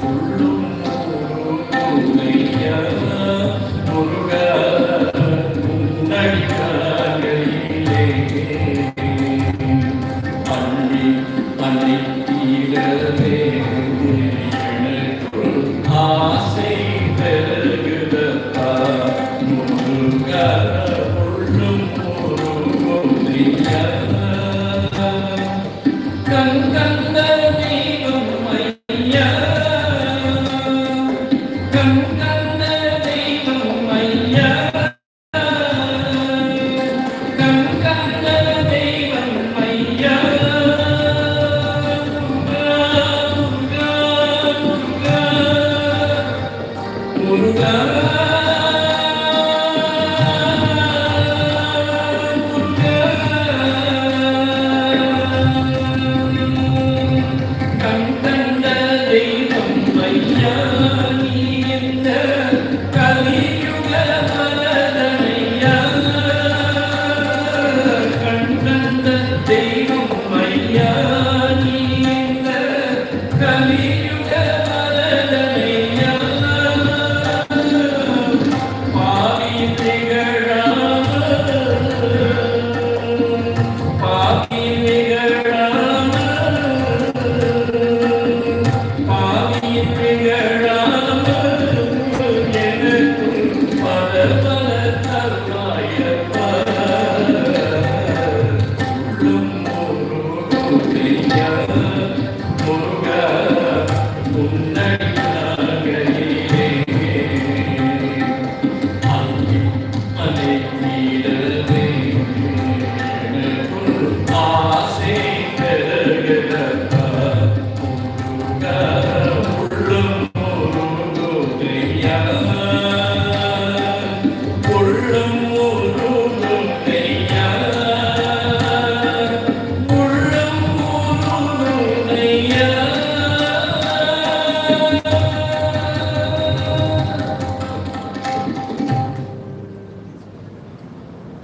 உள்ளும் முருகையா முருகா உன்னடி கால்களிலே அள்ளி அணைக்கிறதே எனக்குள் ஆசை பெருகுதப்பா முருகா உள்ளும் முருகையா கண் கண்ட தெய்வம் ஐயா கண் கண்ட தெய்வம் ஐயா கண் கண்ட தெய்வம் ஐயா முருகா முருகா முருகா கண் கண்ட தெய்வம் ஐயா நீ எந்த கலியுக வரதனையா கண் கண்ட தெய்வம் ஐயா நீ எந்த கலியுக வரதனையா பாவி திகழாமல் பாவி திகழாமல் பாவி திகழாமல் எனக்குள் பல பல தருவாயப்பா உள்ளும் முருகையா முருகா உன்னடி கால்களிலே அள்ளி அணைக்கிறதே எனக்குள் ஆசை பெருகுதப்பா முருகா உள்ளம் முருகையா உள்ளம் முருகையா உள்ளம் முருகையா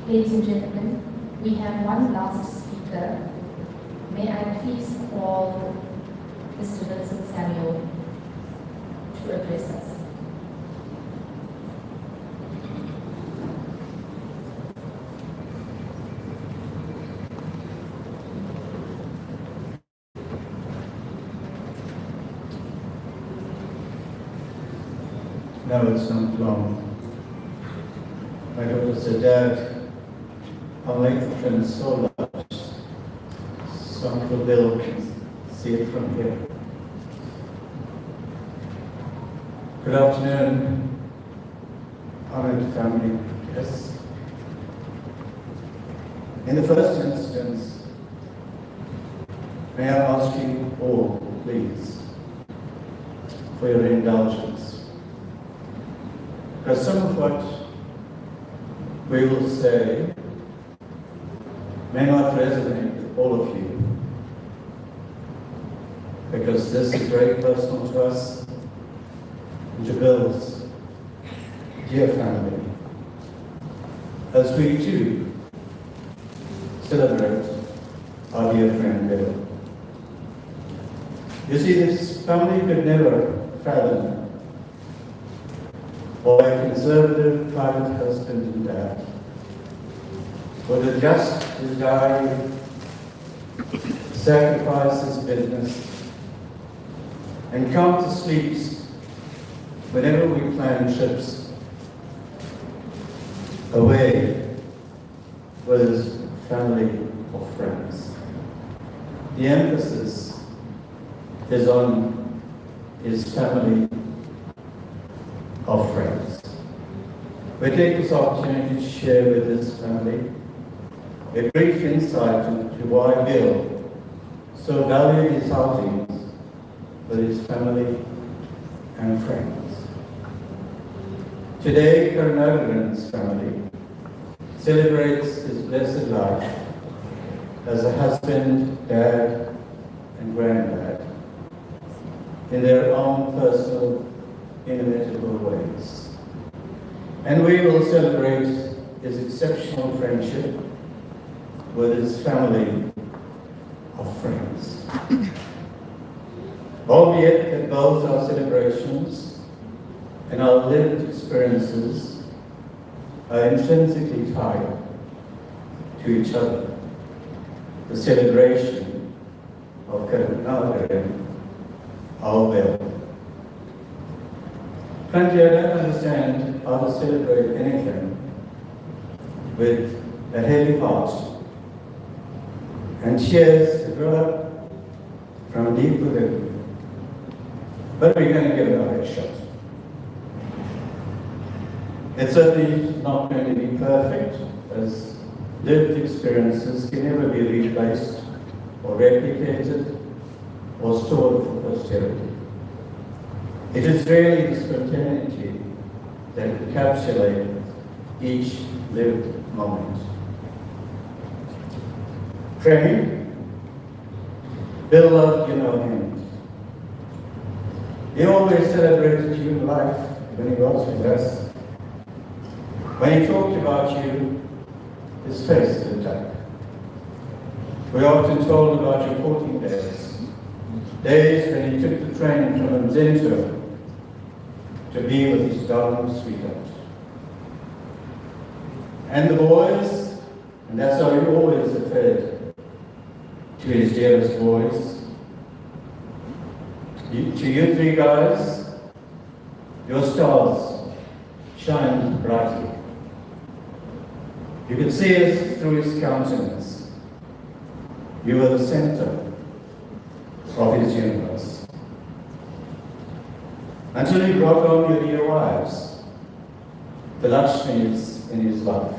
Ladies and gentlemen, we have one last speaker. May I please call Mr. Wilson Samuel to address us. No, it's not long. My daughter said, Dad, I'll make the film so large, so Uncle Bill can see it from here. Good afternoon, honored family guests. In the first instance, may I ask you all, please, for your indulgence. Because some of what we will say may not resonate with all of you, because this is very personal to us and to Bill's dear family, as we too celebrate our dear friend Bill. You see, this family could never fathom why a conservative private husband and dad would adjust his diary, sacrifice his business, and count the sleeps whenever we plan trips away with his family or friends. The emphasis is on his family of friends. We take this opportunity to share with his family a brief insight into why Bill so valued his outings with his family and friends. Today, Karunagaran's family celebrates his blessed life as a husband, dad, and granddad in their own personal, inimitable ways. And we will celebrate his exceptional friendship with his family of friends. Albeit that both our celebrations and our lived experiences are intrinsically tied to each other. The celebration of Karunagaran, our Bill. Frankly, I don't understand how to celebrate anything with a heavy heart and tears that grow up from deep within. But we're going to give it a shot. It's certainly not going to be perfect, as lived experiences can never be replaced or replicated or stored for posterity. It is really the spontaneity that encapsulates each lived moment. Premi, Bill loved you know him. He always celebrated you in life when he was with us. When he talked about you, his face lit up. We often told about your courting days, days when he took the train from Mzinto to be with his darling sweetheart. And the boys, and that's how he always referred to his dearest boys. To you three guys, your stars shine brightly. You could see us through his countenance. You were the center of his universe. Until he brought home your dear wives, the Lakshmis in his life.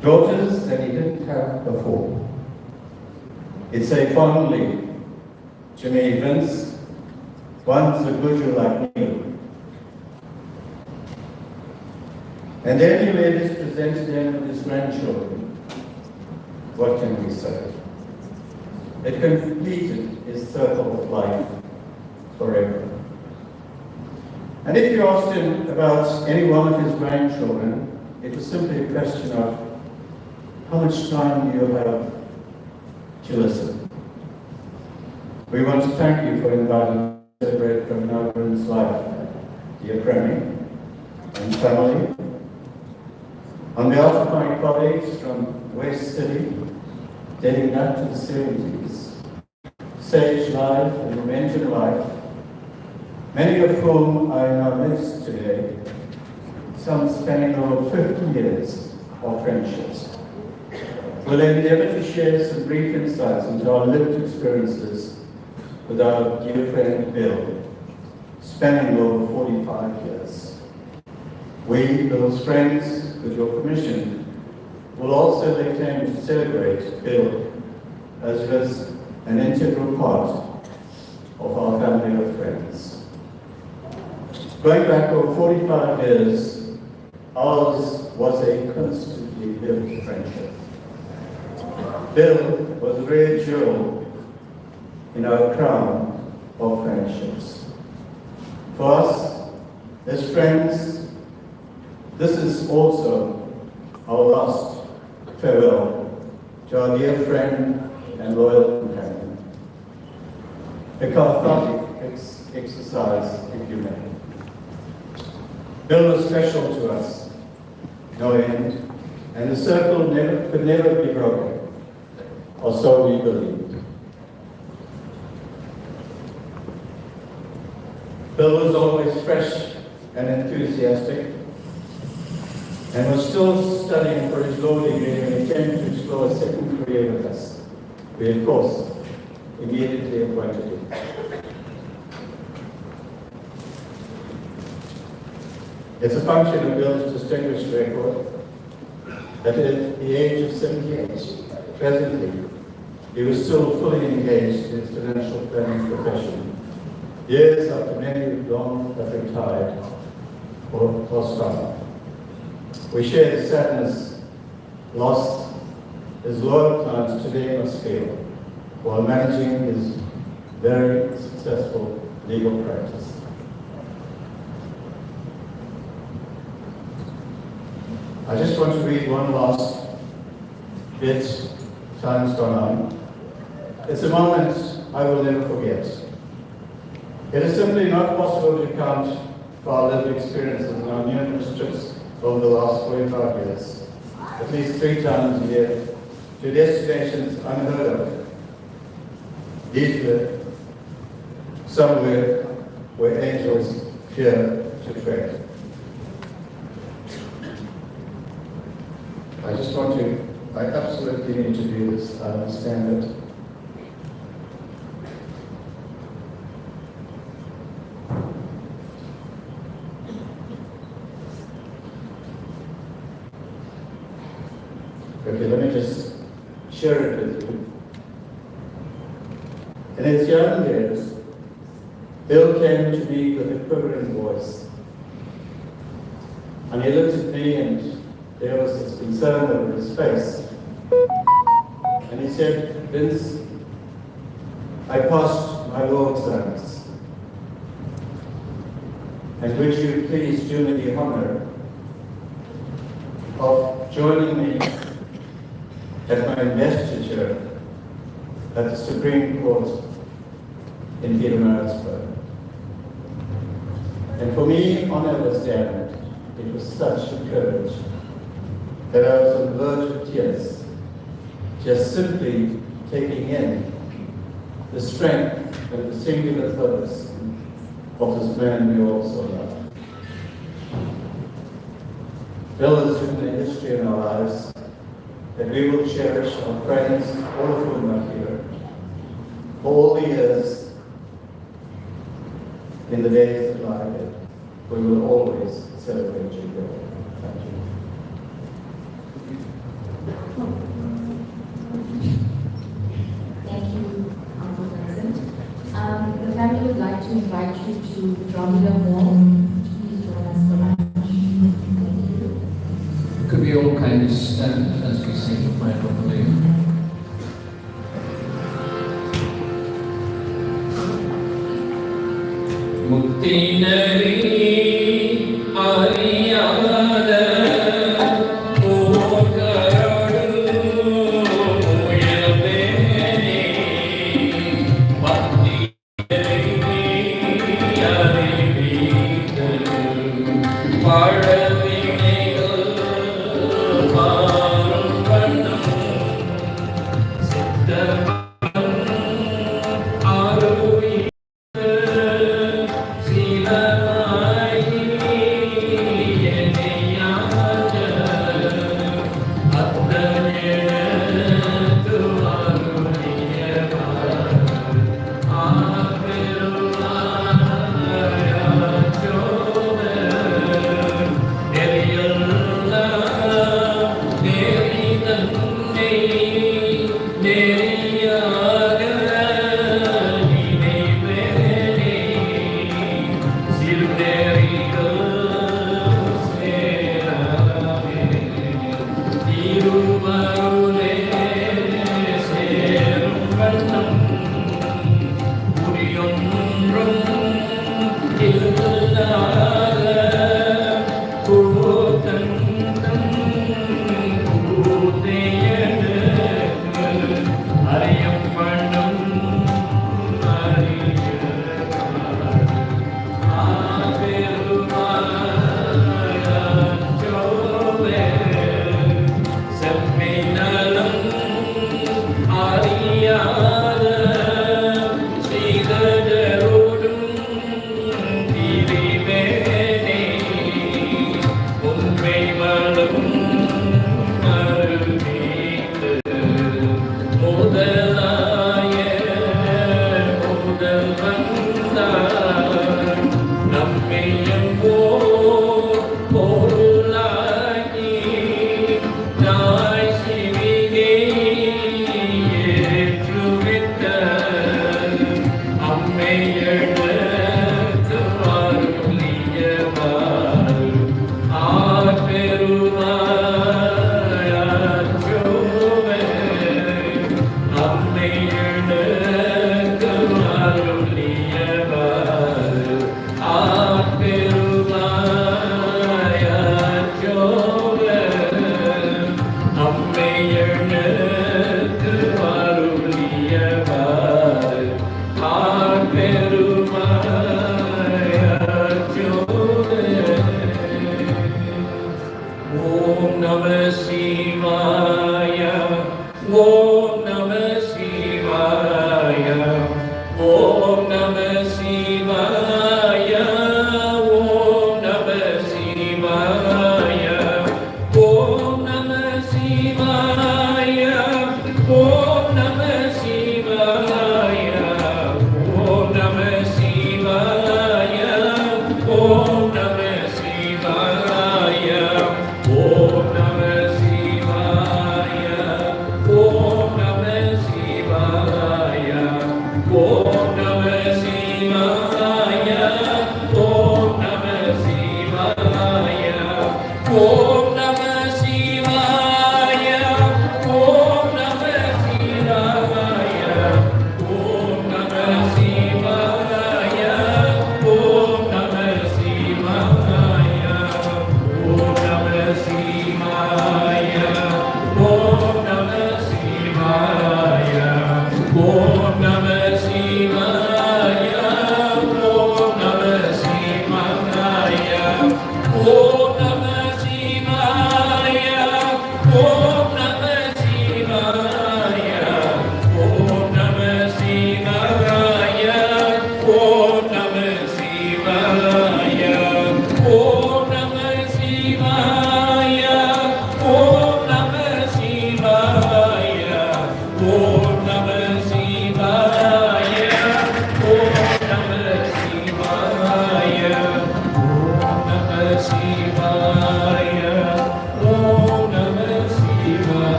Daughters that he didn't have before. He'd say fondly to me, Vince, one's a Guju like me. And then he made us present them with his grandchildren. What can we say? It completed his circle of life forever. And if you asked him about any one of his grandchildren, it was simply a question of how much time do you have to listen. We want to thank you for inviting us to celebrate Karunagaran's life, dear Premi and family. On behalf of my colleagues from West City, dating back to the 70s, Sage Life and Momentum Life, many of whom are in our midst today, some spanning over 50 years of friendships. We'll endeavor to share some brief insights into our lived experiences with our dear friend Bill, spanning over 45 years. We, Bill's friends, with your permission, will also lay claim to celebrate Bill as he is an integral part of our family of friends. Going back over 45 years, ours was a constantly lived friendship. Bill was a rare jewel in our crown of friendships. For us, as friends, this is also our last farewell to our dear friend and loyal companion. A cathartic exercise, if you may. Bill was special to us, no end, and the circle could never be broken, or so we believed. Bill was always fresh and enthusiastic, and was still studying for his law degree when he came to explore a second career with us. We, of course, immediately appointed him. It's a function of Bill's distinguished record that at the age of 78, presently, he was still fully engaged in his financial planning profession, years after many long have retired or stopped. We share the sadness lost his loyal clients today must feel while managing his very successful legal practice. I just want to read one last bit, time's gone on. It's a moment I will never forget. It is simply not possible to account for our lived experiences in our numerous trips over the last 45 years, at least 3 times a year, to destinations unheard of. These were somewhere where angels fear to tread. I absolutely need to do this, I understand it. Okay, let me just share it with you. In his young years, Bill came to me with a quivering voice. And he looked at me and there was this concern over his face. And he said, "Vince, I passed my law exams. And would you please do me the honor of joining me at my investiture at the Supreme Court in Karunagaran. And for me, honor was damned. It was such a courage that I was on the verge of tears, just simply taking in the strength and the singular purpose of this man we all so love. Bill has written a history in our lives that we will cherish, our friends, all of whom are here, for all the years, in the days that lie ahead. We will always celebrate you, Bill. Thank you. Thank you, Uncle Vincent. The family would like to invite you to Dromedar Mall. Please join us for lunch. Thank you. Could we all kindly stand as we sing the final belief? Muktinari Ariyada See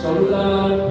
Solar,